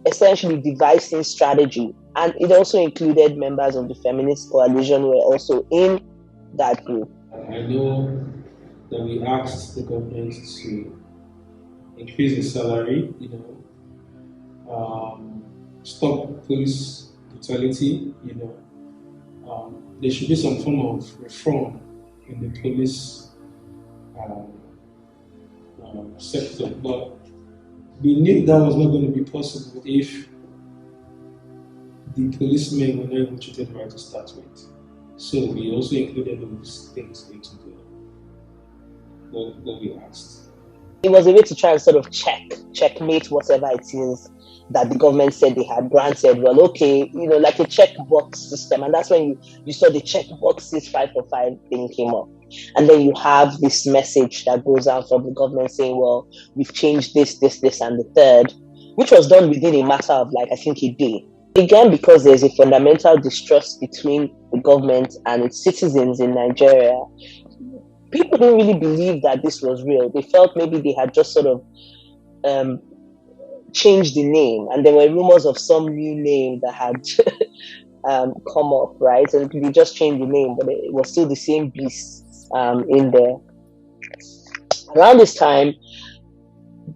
essentially devising strategy. And it also included members of the Feminist Coalition who were also in that group. I know that we asked the government to increase the salary, stop police brutality, there should be some form of reform in the police sector, but we knew that was not going to be possible if the policemen were not even treated right to start with. So we also included those things into what we asked. It was a way to try and sort of checkmate whatever it is that the government said they had granted. Well, okay, like a checkbox system. And that's when you saw the checkboxes 5 for 5 thing came up. And then you have this message that goes out from the government saying, well, we've changed this, and the third, which was done within a matter of I think a day. Again, because there's a fundamental distrust between the government and its citizens in Nigeria, people didn't really believe that this was real. They felt maybe they had just sort of changed the name, and there were rumors of some new name that had come up, right? And they just changed the name, but it was still the same beast in there. Around this time,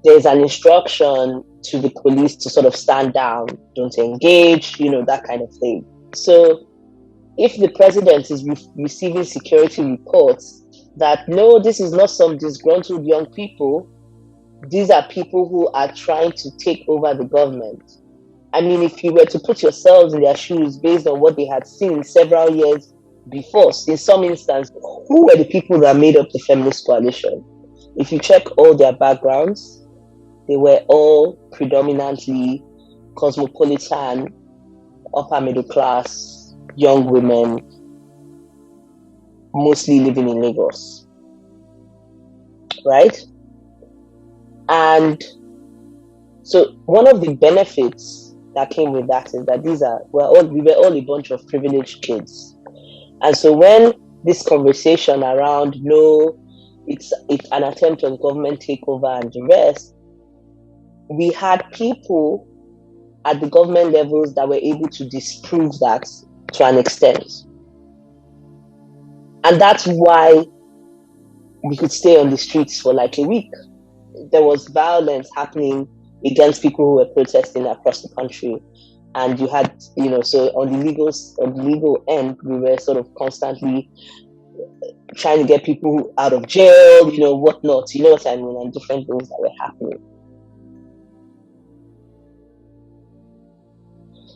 there's an instruction to the police to sort of stand down, don't engage, that kind of thing. So if the president is receiving security reports that, no, this is not some disgruntled young people, these are people who are trying to take over the government. I mean, if you were to put yourselves in their shoes based on what they had seen several years before, in some instances, who were the people that made up the feminist coalition? If you check all their backgrounds, they were all predominantly cosmopolitan, upper middle class, young women, mostly living in Lagos, right? And so one of the benefits that came with that is that we were all a bunch of privileged kids. And so when this conversation around, no, it's an attempt on government takeover and the rest, we had people at the government levels that were able to disprove that to an extent. And that's why we could stay on the streets for like a week. There was violence happening against people who were protesting across the country. And you had, so on the legal end, we were sort of constantly trying to get people out of jail, whatnot, you know what I mean, and different things that were happening.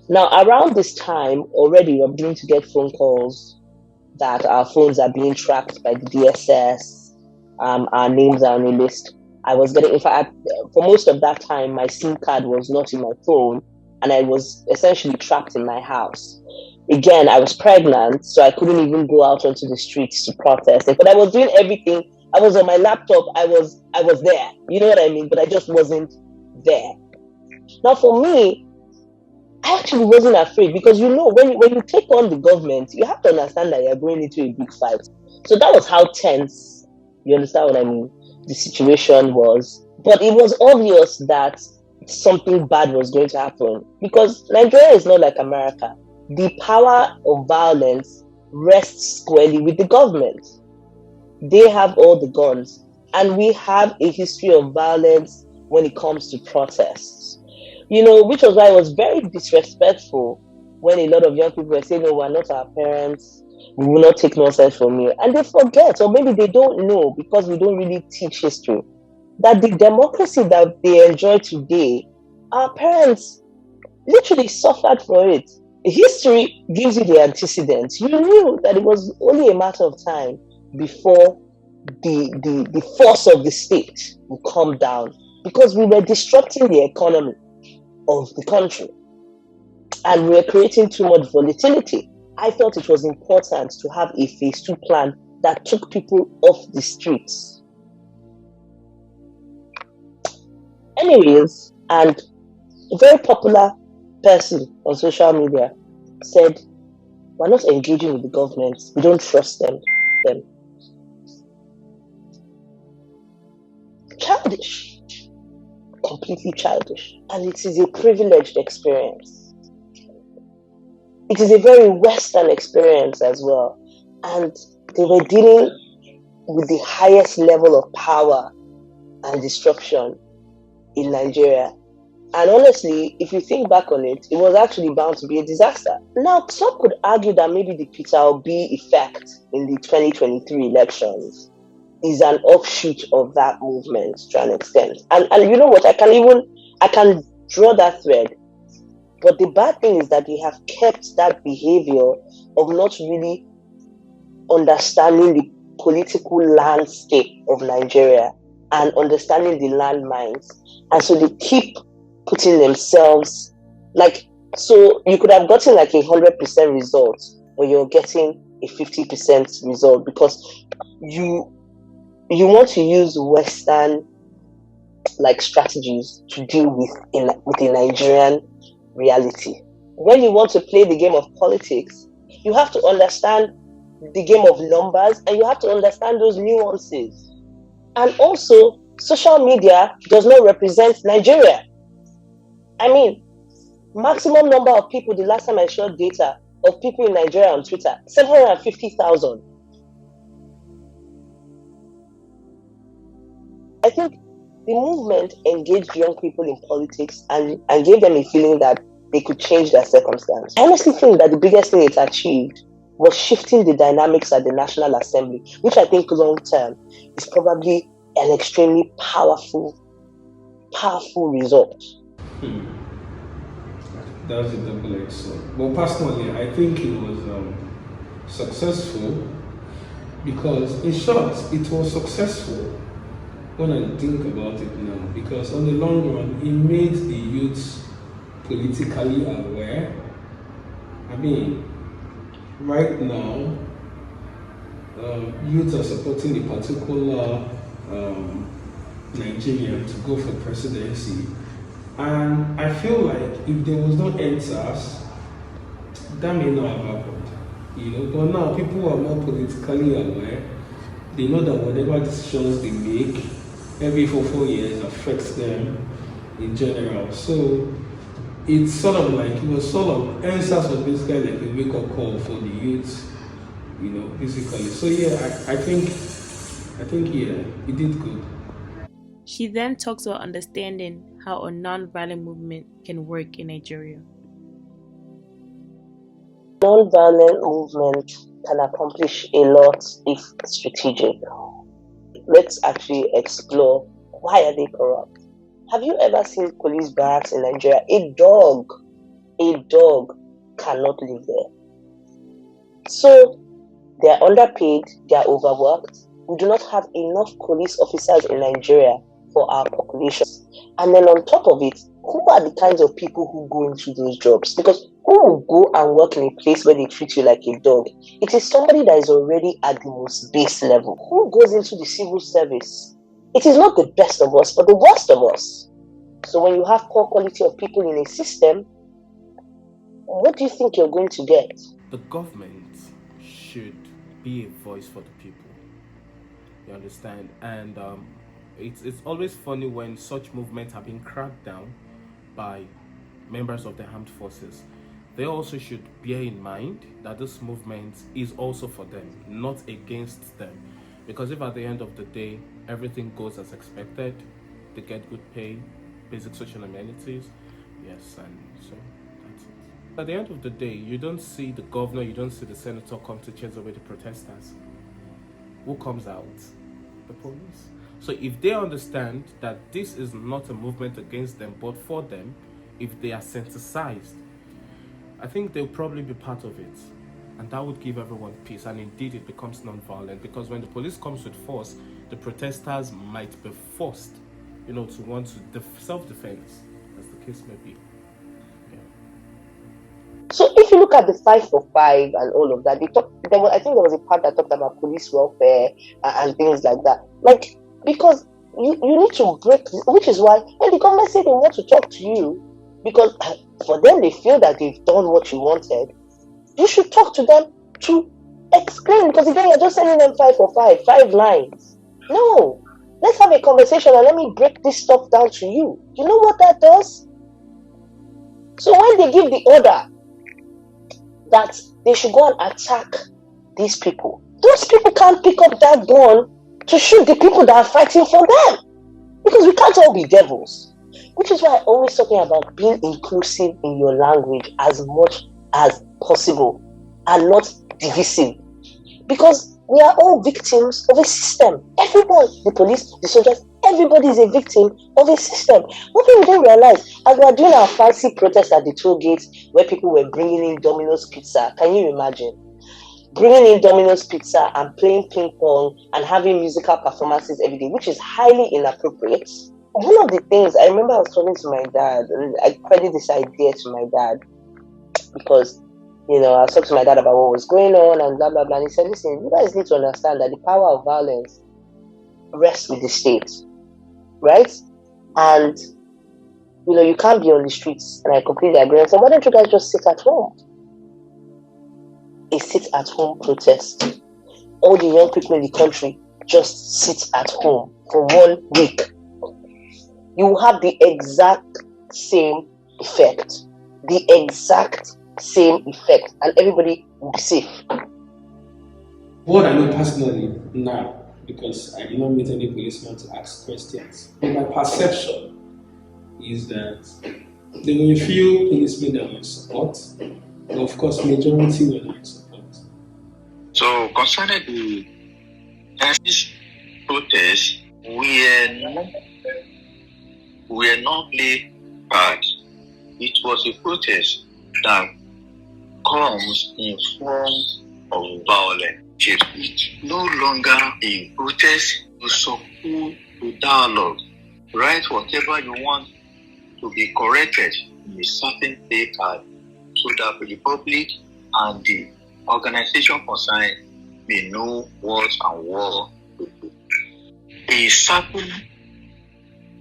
Now, around this time, already we're beginning to get phone calls that our phones are being tracked by the DSS, our names are on a list. I was getting, in fact, for most of that time, my SIM card was not in my phone, and I was essentially trapped in my house. Again, I was pregnant, so I couldn't even go out onto the streets to protest. But I was doing everything. I was on my laptop. I was there. You know what I mean? But I just wasn't there. Now, for me, I actually wasn't afraid because, when you take on the government, you have to understand that you're going into a big fight. So that was how tense, you understand what I mean, the situation was. But it was obvious that something bad was going to happen because Nigeria is not like America. The power of violence rests squarely with the government. They have all the guns, and we have a history of violence when it comes to protests. Which was why it was very disrespectful when a lot of young people were saying, no, we're not our parents, we will not take nonsense from you. And they forget, or maybe they don't know because we don't really teach history, that the democracy that they enjoy today, our parents literally suffered for it. History gives you the antecedents. You knew that it was only a matter of time before the force of the state would come down because we were disrupting the economy of the country and we were creating too much volatility. I felt it was important to have a phase 2 plan that took people off the streets. Anyways, and a very popular person on social media said, we're not engaging with the government, we don't trust them. Childish, completely childish, and it is a privileged experience. It is a very Western experience as well, and they were dealing with the highest level of power and destruction in Nigeria. And honestly, if you think back on it, it was actually bound to be a disaster. Now, some could argue that maybe the Peter Obi effect in the 2023 elections is an offshoot of that movement to an extent. And you know what? I can draw that thread. But the bad thing is that they have kept that behavior of not really understanding the political landscape of Nigeria and understanding the landmines. And so they keep putting themselves so you could have gotten like 100% result, but you're getting a 50% result because you want to use Western strategies to deal with the Nigerian reality. When you want to play the game of politics, You have to understand the game of numbers, and you have to understand those nuances. And also, social media does not represent Nigeria. I mean, maximum number of people, the last time I showed data of people in Nigeria on Twitter, 750,000. I think the movement engaged young people in politics and gave them a feeling that they could change their circumstance. I honestly think that the biggest thing it achieved was shifting the dynamics at the National Assembly, which I think long term is probably an extremely powerful result. That's a double-edged sword. But personally, I think it was successful because, in short, it was successful when I think about it now. Because on the long run, it made the youth politically aware. I mean, right now, youth are supporting a particular Nigerian to go for presidency. And I feel like if there was no NSAS, that may not have happened. But now people are more politically aware. They know that whatever decisions they make every 4 years affects them in general. So it's sort of like NSAS was basically like a wake-up call for the youth, basically. So yeah, I think yeah, it did good. She then talks about understanding how a non-violent movement can work in Nigeria. Non-violent movement can accomplish a lot if strategic. Let's actually explore, why are they corrupt? Have you ever seen police barracks in Nigeria? A dog cannot live there. So they are underpaid, they are overworked. We do not have enough police officers in Nigeria for our population. And then on top of it, who are the kinds of people who go into those jobs? Because who will go and work in a place where they treat you like a dog? It is somebody that is already at the most base level. Who goes into the civil service? It is not the best of us, but the worst of us. So when you have poor quality of people in a system, what do you think you're going to get? The government should be a voice for the people. You understand? And it's always funny when such movements have been cracked down by members of the armed forces. They also should bear in mind that this movement is also for them, not against them. Because if at the end of the day, everything goes as expected, they get good pay, basic social amenities, yes, and so that's it. At the end of the day, you don't see the governor, you don't see the senator come to chase away the protesters. Who comes out? The police. So if they understand that this is not a movement against them, but for them, if they are sensitized, I think they'll probably be part of it. And that would give everyone peace. And indeed, it becomes non-violent. Because when the police comes with force, the protesters might be forced, to want to self-defense, as the case may be. So if you look at the 5 for 5 and all of that, I think there was a part that talked about police welfare and things like that. Like, because you need to break, which is why when the government say they want to talk to you, because for them they feel that they've done what you wanted, you should talk to them to explain, because again you're just sending them 5 for 5 lines. No, let's have a conversation and let me break this stuff down to you. You know what that does? So when they give the order that they should go and attack these people, those people can't pick up that gun to shoot the people that are fighting for them, because we can't all be devils. Which is why I'm always talking about being inclusive in your language as much as possible and not divisive, because we are all victims of a system. Everyone, the police, the soldiers, everybody is a victim of a system. What people don't realize, as we are doing our fancy protest at the toll gate where people were bringing in Domino's pizza, can you imagine? Bringing in Domino's pizza and playing ping pong and having musical performances every day, which is highly inappropriate. One of the things, I remember I was talking to my dad, and I credit this idea to my dad, because, I was talking to my dad about what was going on and blah, blah, blah. And he said, listen, you guys need to understand that the power of violence rests with the state, right? And, you can't be on the streets. And I completely agree. And so why don't you guys just sit at home? a sit-at-home protest. All the young people in the country just sit at home for 1 week. You will have the exact same effect. The exact same effect. And everybody will be safe. What I know personally now, because I did not meet any policeman to ask questions, but my perception is that there were a few policemen that were in support, but of course, majority were not in support. So, concerning the this protest, we are not play part. It was a protest that comes in form of violence. It's no longer a protest to support to dialogue. Write whatever you want to be corrected in a certain paper so that the public and the organization concerned may know what and what to do. A certain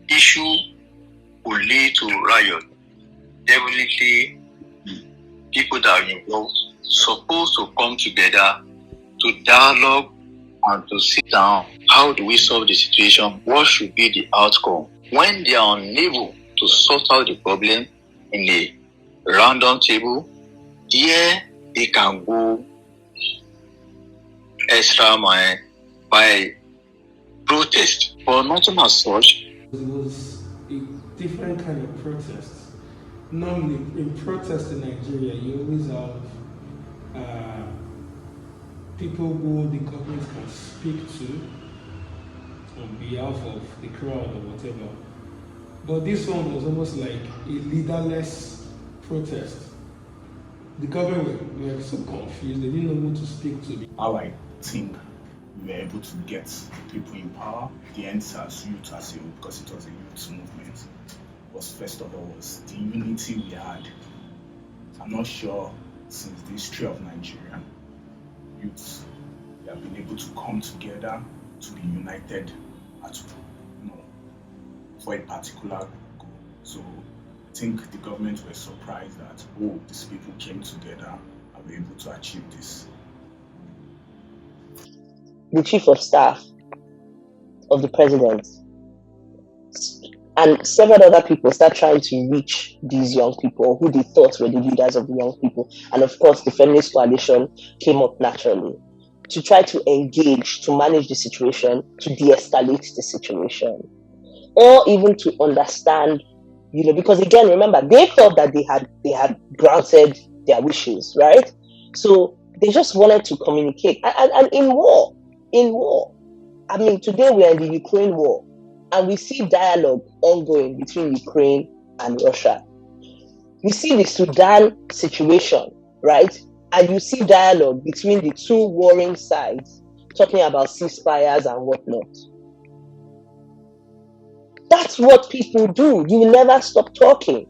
issue will lead to riot. Definitely, people that are involved supposed to come together to dialogue and to sit down. How do we solve the situation? What should be the outcome? When they are unable to sort out the problem in a random table, there they can go extra mile by protest. But nothing as such. It was a different kind of protest. Normally, in protest in Nigeria, you always have people who the government can speak to on behalf of the crowd or whatever. But this one was almost like a leaderless protest. The government were so confused, they didn't know who to speak to. How I think we were able to get people in power, the answers, youth as a whole, because it was a youth movement, was first of all was the unity we had. I'm not sure since the history of Nigeria, youths have been able to come together to be united at, for a particular goal. So I think the government were surprised that, these people came together and were able to achieve this. The chief of staff of the president and several other people start trying to reach these young people who they thought were the leaders of the young people. And of course, the feminist coalition came up naturally to try to engage, to manage the situation, to de-escalate the situation, or even to understand, because again, remember, they thought that they had granted their wishes, right? So they just wanted to communicate. And in war, I mean, today we are in the Ukraine war, and we see dialogue ongoing between Ukraine and Russia. We see the Sudan situation, right? And you see dialogue between the two warring sides, talking about ceasefires and whatnot. That's what people do. You will never stop talking.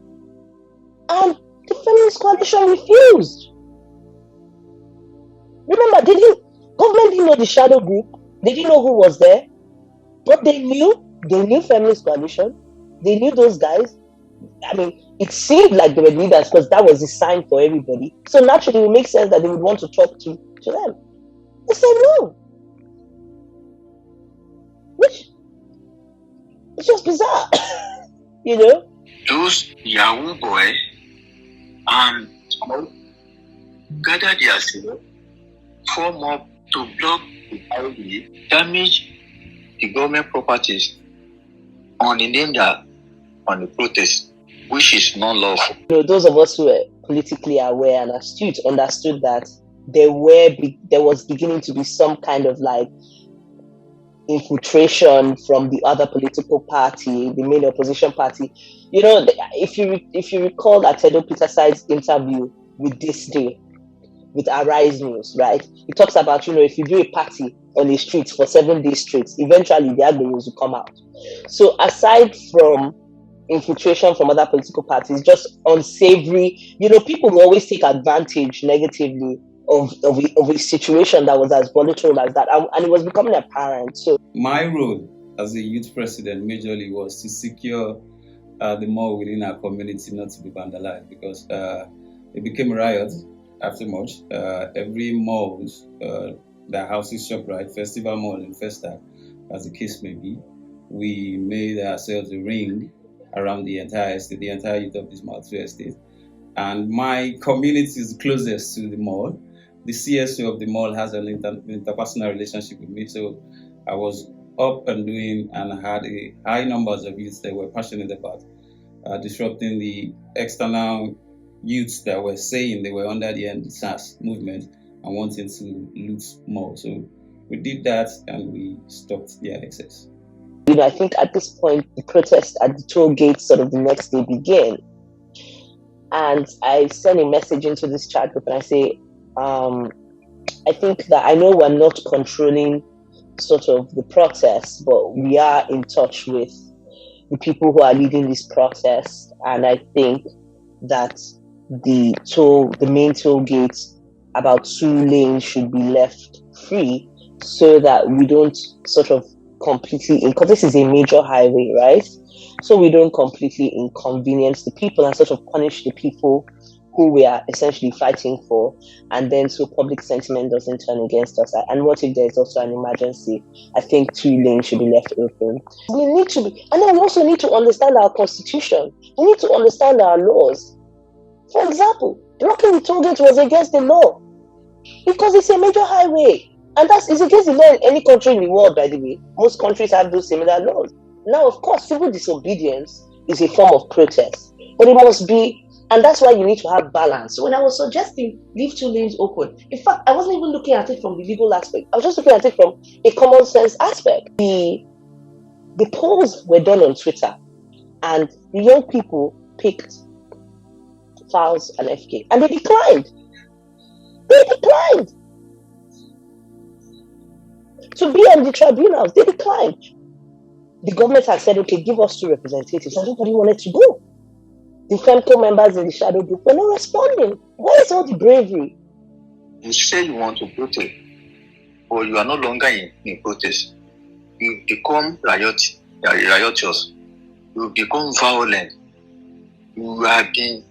And the feminist coalition refused. Remember, government didn't know the shadow group. They didn't know who was there. But they knew feminist coalition. They knew those guys. I mean, it seemed like they were leaders because that was the sign for everybody. So naturally, it would make sense that they would want to talk to them. They said no. Which it's just bizarre, Those Yahoo boys and gather themselves, form up to block the highway, damage the government properties on the name that on the protest, which is non-lawful. Those of us who were politically aware and astute understood that there was beginning to be some kind of like infiltration from the other political party, the main opposition party. If you recall that Tedo Peterside's interview with This Day, with Arise News, right? He talks about, if you do a party on the streets for 7 days straight, eventually the agreements will come out. So aside from infiltration from other political parties, just unsavory, people will always take advantage negatively of a situation that was as volatile as that, and it was becoming apparent. So my role as a youth president majorly was to secure the mall within our community not to be vandalized, because it became a riot after much. Every mall that houses ShopRite, Festival Mall and Festa, as the case may be, we made ourselves a ring around the entire estate, the entire youth of this Matu estate. And my community is closest to the mall. The CSO of the mall has an interpersonal relationship with me, so I was up and doing and had a high numbers of youths that were passionate about disrupting the external youths that were saying they were under the SARS movement and wanting to loot more. So we did that and we stopped their excess. I think at this point, the protest at the toll gate sort of the next day began. And I send a message into this chat group and I say, I think that I know we're not controlling sort of the protest, but we are in touch with the people who are leading this protest. And I think that the main toll gate, about 2 lanes should be left free so that we don't sort of completely, because this is a major highway, right? So we don't completely inconvenience the people and sort of punish the people who we are essentially fighting for, and then so public sentiment doesn't turn against us. And what if there's also an emergency? I think 2 lanes should be left open. We need to be, and then we also need to understand our constitution. We need to understand our laws. For example, blocking the toll gate was against the law because it's a major highway. And it's against the law in any country in the world, by the way. Most countries have those similar laws. Now, of course, civil disobedience is a form of protest, but it must be, and that's why you need to have balance. So when I was suggesting leave 2 lanes open, in fact, I wasn't even looking at it from the legal aspect. I was just looking at it from a common sense aspect. The polls were done on Twitter, and the young people picked Files and FK, and they declined. They declined to be on the tribunals. They declined. The government has said, okay, give us 2 representatives, and nobody wanted to go. The FEMCO members in the shadow group were not responding. Where is all the bravery? You say you want to protest, or you are no longer in protest. You become riotous. You become violent. You have been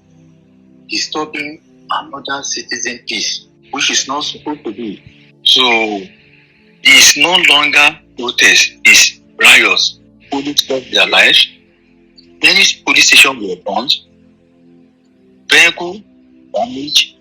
disturbing another citizen peace, which is not supposed to be. So it's no longer protest, it's riots. Police lost their lives. Many police stations were burned. Vehicle damage.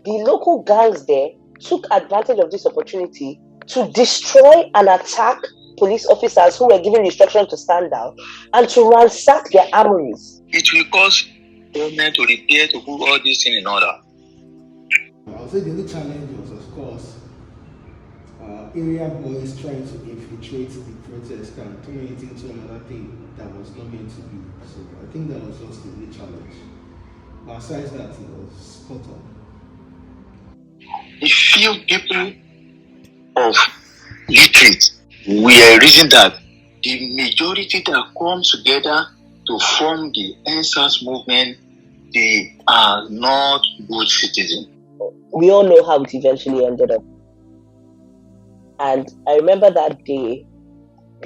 The local gangs there took advantage of this opportunity to destroy and attack police officers who were given instruction to stand down and to ransack their armories. It will cause government to repair to put all these things in order. I'll say the only challenge was, of course, area boys trying to infiltrate the protest and turn it into another thing that was not meant to be. So I think that was just the only challenge. But besides that, it was spot on. A few people of literate were reason that the majority that come together to form the NSAS movement, they are not good citizens. We all know how it eventually ended up. And I remember that day,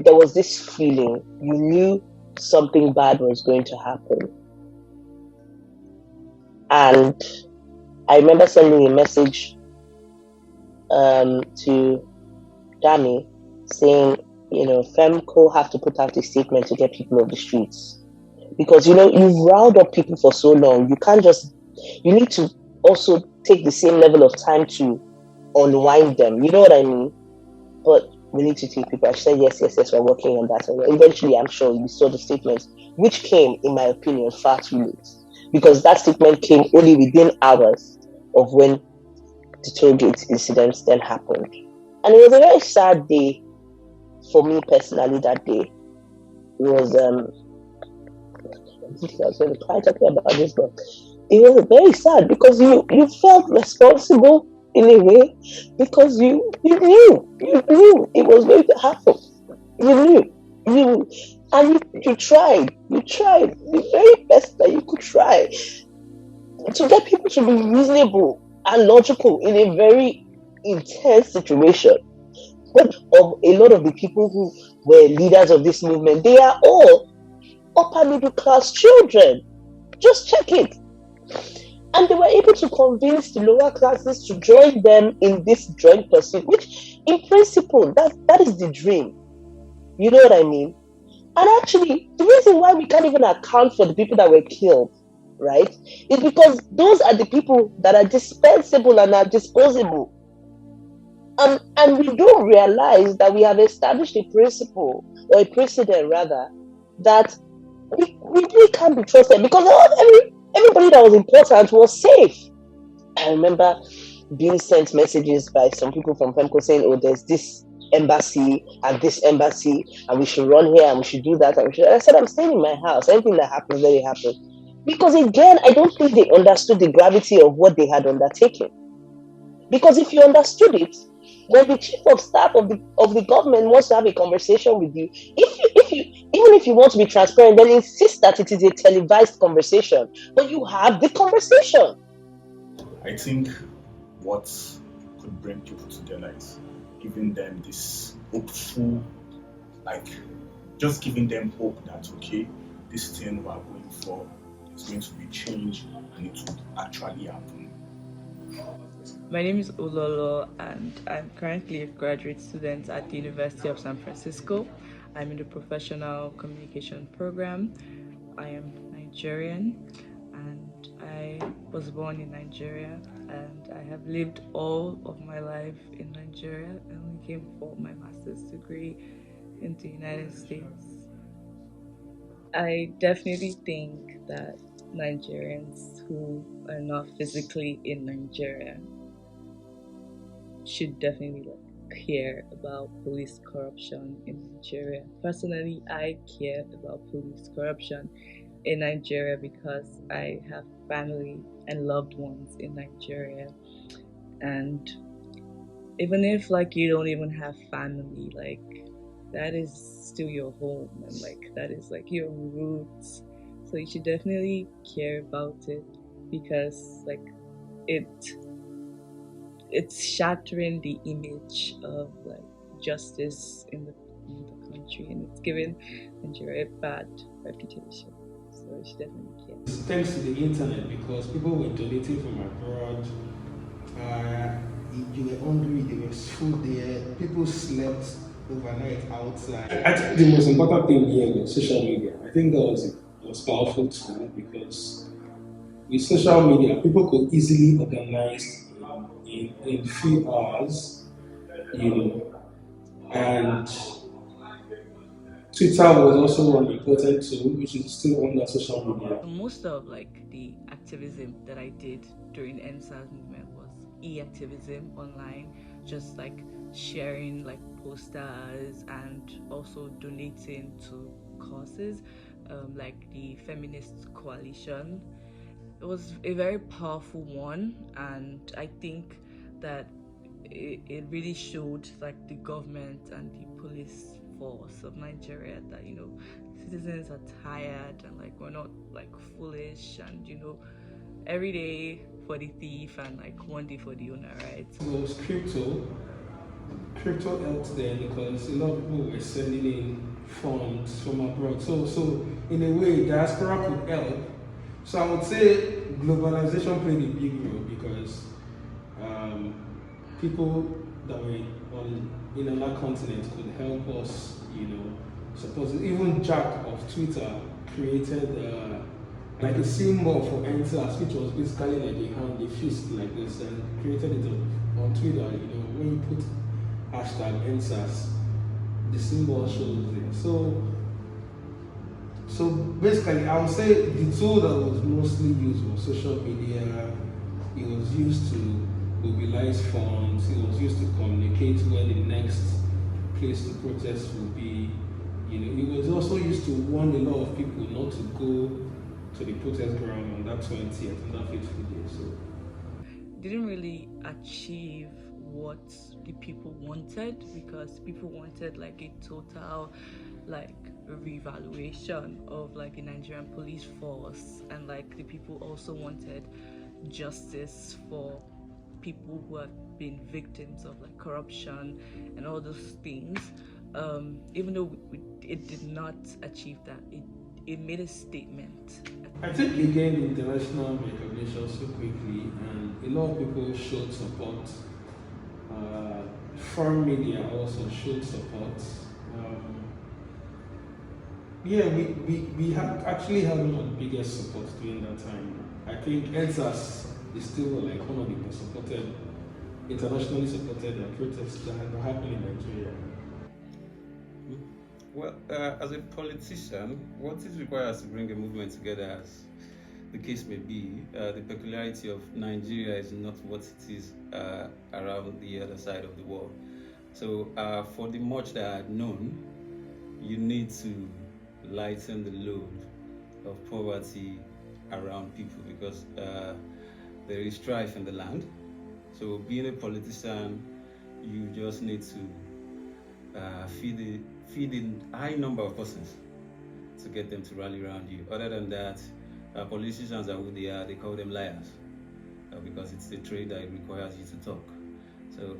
there was this feeling, you knew something bad was going to happen. And I remember sending a message to Dami saying, FEMCO have to put out a statement to get people off the streets. Because, you've riled up people for so long. You need to also take the same level of time to unwind them. You know what I mean? But we need to take people. I said, yes, we're working on that. And eventually, I'm sure you saw the statement, which came, in my opinion, far too late. Because that statement came only within hours of when the tollgate incident then happened. And it was a very sad day for me personally that day. It was, I was going to try talking about this, but it was very sad because you felt responsible in a way, because you knew it was going to happen. You knew, and you tried the very best that you could try to get people to be reasonable and logical in a very intense situation. But a lot of the people who were leaders of this movement, they are all upper middle class children. Just check it. And they were able to convince the lower classes to join them in this joint pursuit, which in principle, that is the dream. You know what I mean? And actually, the reason why we can't even account for the people that were killed, right, is because those are the people that are dispensable and are disposable. And we don't realize that we have established a principle, or a precedent rather, that we really can't be trusted because everybody that was important was safe. I remember being sent messages by some people from Femco saying, oh, there's this embassy and we should run here and we should do that. I said, I'm staying in my house. Anything that happens, let it happen. Because again, I don't think they understood the gravity of what they had undertaken. Because if you understood it, when the chief of staff of the government wants to have a conversation with you, if you even if you want to be transparent, then insist that it is a televised conversation, but you have the conversation. I think what could bring people together is giving them this hopeful, like just giving them hope that okay, this thing we are going for is going to be changed and it will actually happen. My name is Ololo and I'm currently a graduate student at the University of San Francisco. I'm in the professional communication program. I am Nigerian and I was born in Nigeria and I have lived all of my life in Nigeria. I only came for my master's degree in the United States. I definitely think that Nigerians who are not physically in Nigeria should definitely care about police corruption in Nigeria. Personally, I care about police corruption in Nigeria because I have family and loved ones in Nigeria. And even if you don't even have family, that is still your home and that is your roots. So you should definitely care about it because it's shattering the image of justice in the country and it's giving Nigeria a bad reputation. So you should definitely care. Thanks to the internet, because people were donating from abroad. You were hungry, there was food there, people slept overnight outside. I think the most important thing here was social media. I think that was a most powerful tool because with social media, people could easily organize in few hours, and Twitter was also one important tool, which is still under social media. Most of the activism that I did during NSAS movement was e-activism online, just sharing posters and also donating to causes like the Feminist Coalition. It was a very powerful one, and I think that it really showed the government and the police force of Nigeria that citizens are tired and we're not foolish and every day for the thief and one day for the owner, right? It was crypto helped there because a lot of people were sending in funds from abroad. So in a way, diaspora could help. So I would say globalization played a big role because people that were in another continent could help us, suppose even Jack of Twitter created a symbol for NSAS, which was basically the hand, the fist like this, and created it on Twitter. When you put hashtag NSAS, the symbol shows there. So basically, I would say the tool that was mostly used was social media. It was used to mobilize funds. It was used to communicate where the next place to protest would be. It was also used to warn a lot of people not to go to the protest ground on that 20th, on that fateful day. So didn't really achieve what the people wanted because people wanted a total revaluation of the Nigerian police force, and the people also wanted justice for people who have been victims of corruption and all those things. Even though it did not achieve that, it made a statement. I think it gained international recognition so quickly, and a lot of people showed support. Foreign media also showed support. Yeah, we have actually had one of the biggest support during that time. I think ENSAS is still like one of the most supported, internationally supported protests that have happened in Nigeria. Well, as a politician, what is required to bring a movement together, as the case may be, the peculiarity of Nigeria is not what it is around the other side of the world. So, for the much that I had known, you need to lighten the load of poverty around people, because there is strife in the land. So, being a politician, you just need to feed in high number of persons to get them to rally around you. Other than that, politicians are who they are. They call them liars because it's a trade that requires you to talk. So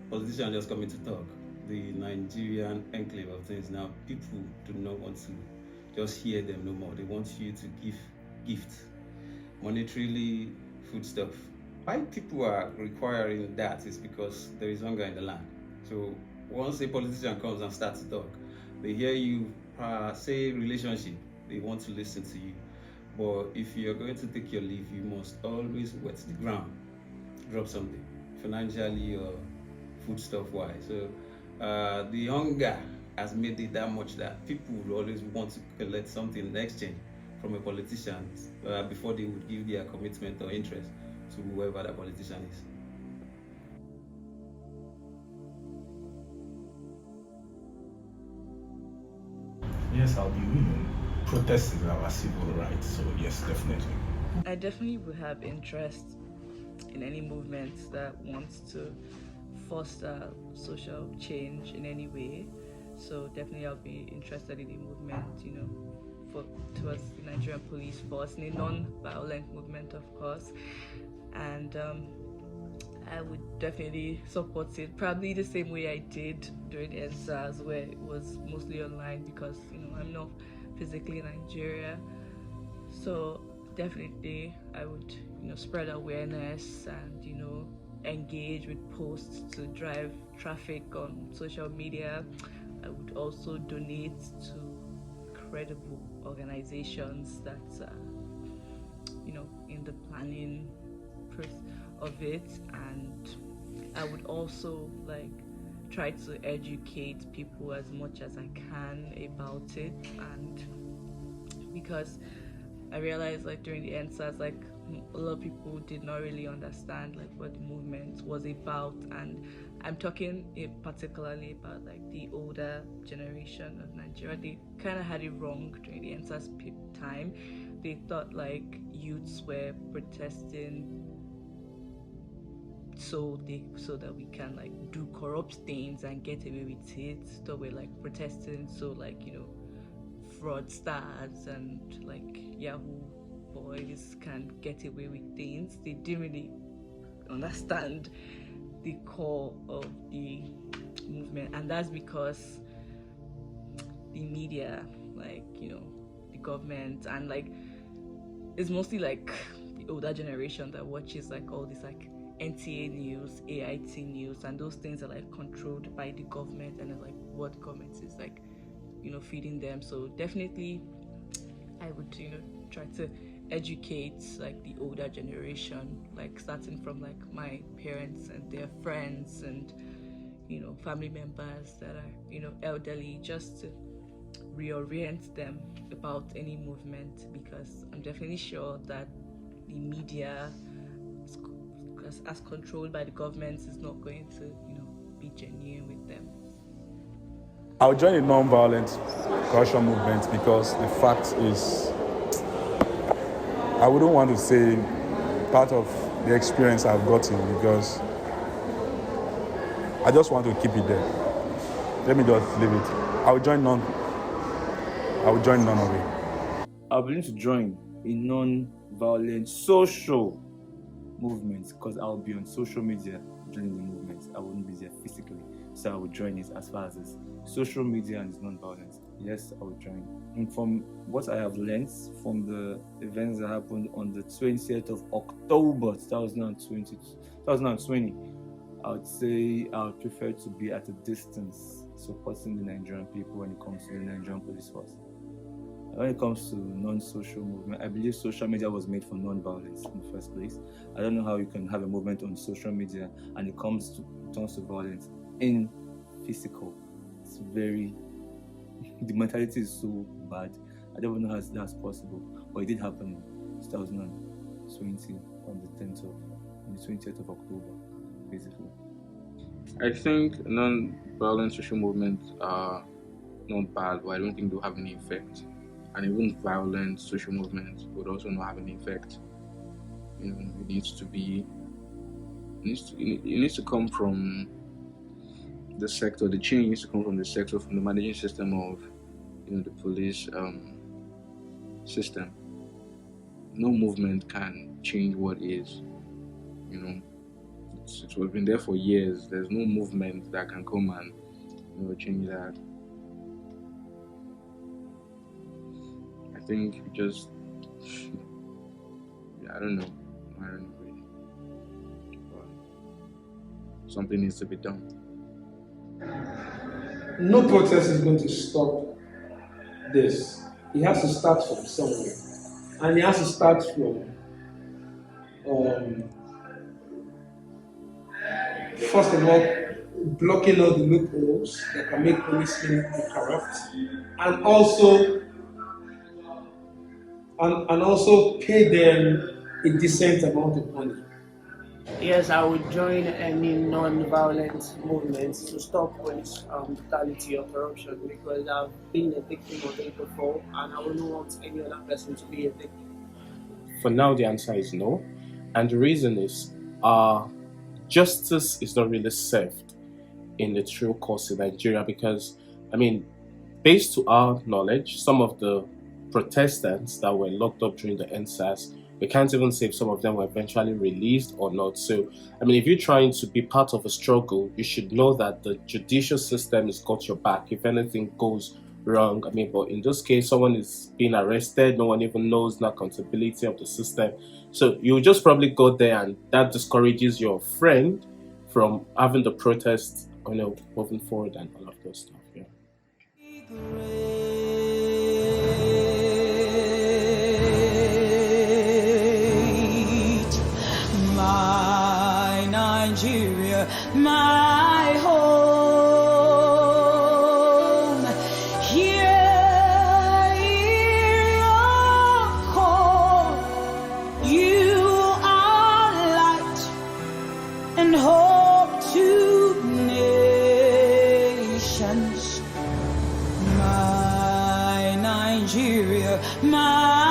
politicians just coming to talk. The Nigerian enclave of things now, people do not want to just hear them no more. They want you to give gifts, monetarily, foodstuff. Why people are requiring that is because there is hunger in the land. So once a politician comes and starts to talk, they hear you say relationship, they want to listen to you. But if you're going to take your leave, you must always wet the ground, drop something, financially or foodstuff wise. So the hunger has made it that much that people will always want to collect something in exchange from a politician before they would give their commitment or interest to whoever that politician is. Yes, I'll be winning. Protest is our civil right, so yes, definitely. I definitely would have interest in any movements that wants to foster social change in any way. So definitely I'll be interested in a movement, towards the Nigerian police force, in a non-violent movement, of course. And I would definitely support it, probably the same way I did during ENSAS, where it was mostly online because I'm not physically in Nigeria. So definitely I would spread awareness and engage with posts to drive traffic on social media. I would also donate to credible organizations that in the planning of it, and I would also try to educate people as much as I can about it. And because I realized during the ENSAS, a lot of people did not really understand what the movement was about, and I'm talking particularly about the older generation of Nigeria. They kind of had it wrong during the ENSAS time. They thought youths were protesting so that we can do corrupt things and get away with it. So we're protesting so fraudsters and Yahoo boys can get away with things. They didn't really understand the core of the movement, and that's because the media, the government, and it's mostly the older generation that watches all this NTA news, AIT news, and those things are controlled by the government, and what the government is feeding them. So definitely I would try to educate the older generation, starting from my parents and their friends and family members that are elderly, just to reorient them about any movement, because I'm definitely sure that the media, as controlled by the government, is not going to be genuine with them. I'll join a non-violent social movement because the fact is, I wouldn't want to say part of the experience I've gotten, because I just want to keep it there. Let me just leave it. I will join none of it. I'll be willing to join a non-violent social movement because I'll be on social media during the movement. I wouldn't be there physically, so I would join it as far as it's social media and it's non-violent. yes, I will join. And from what I have learned from the events that happened on the 20th of October 2020, I would say I would prefer to be at a distance supporting the Nigerian people when it comes to the Nigerian police force. When it comes to non-social movement, I believe social media was made for non-violence in the first place. I don't know how you can have a movement on social media and it turns to violence in physical. It's very the mentality is so bad. I don't even know how that's possible, but it did happen in 2020 on the 20th of October, basically. I think non-violent social movements are not bad, but I don't think they'll have any effect. And even violent social movements would also not have any effect. You know, it needs to come from the sector. The change needs to come from the sector, from the managing system of, the police system. No movement can change what is. It's been there for years. There's no movement that can come and change that. I think just I don't know really. But something needs to be done. No protest is going to stop this. It has to start from somewhere, and it has to start from first of all, blocking all the loopholes that can make policemen corrupt, and also pay them a decent amount of money. Yes, I would join any non-violent movements to stop police brutality or corruption, because I've been a victim of it before and I wouldn't want any other person to be a victim. For now, the answer is no. And the reason is justice is not really served in the true course in Nigeria because, based to our knowledge, some of the protestants that were locked up during the NSAS, we can't even say if some of them were eventually released or not. So, if you're trying to be part of a struggle, you should know that the judicial system has got your back if anything goes wrong. But in this case, someone is being arrested, no one even knows the accountability of the system. So you just probably go there and that discourages your friend from having the protest, moving forward and all of those stuff. Yeah. My Nigeria, my home. Hear your call. You are light and hope to nations. My Nigeria, my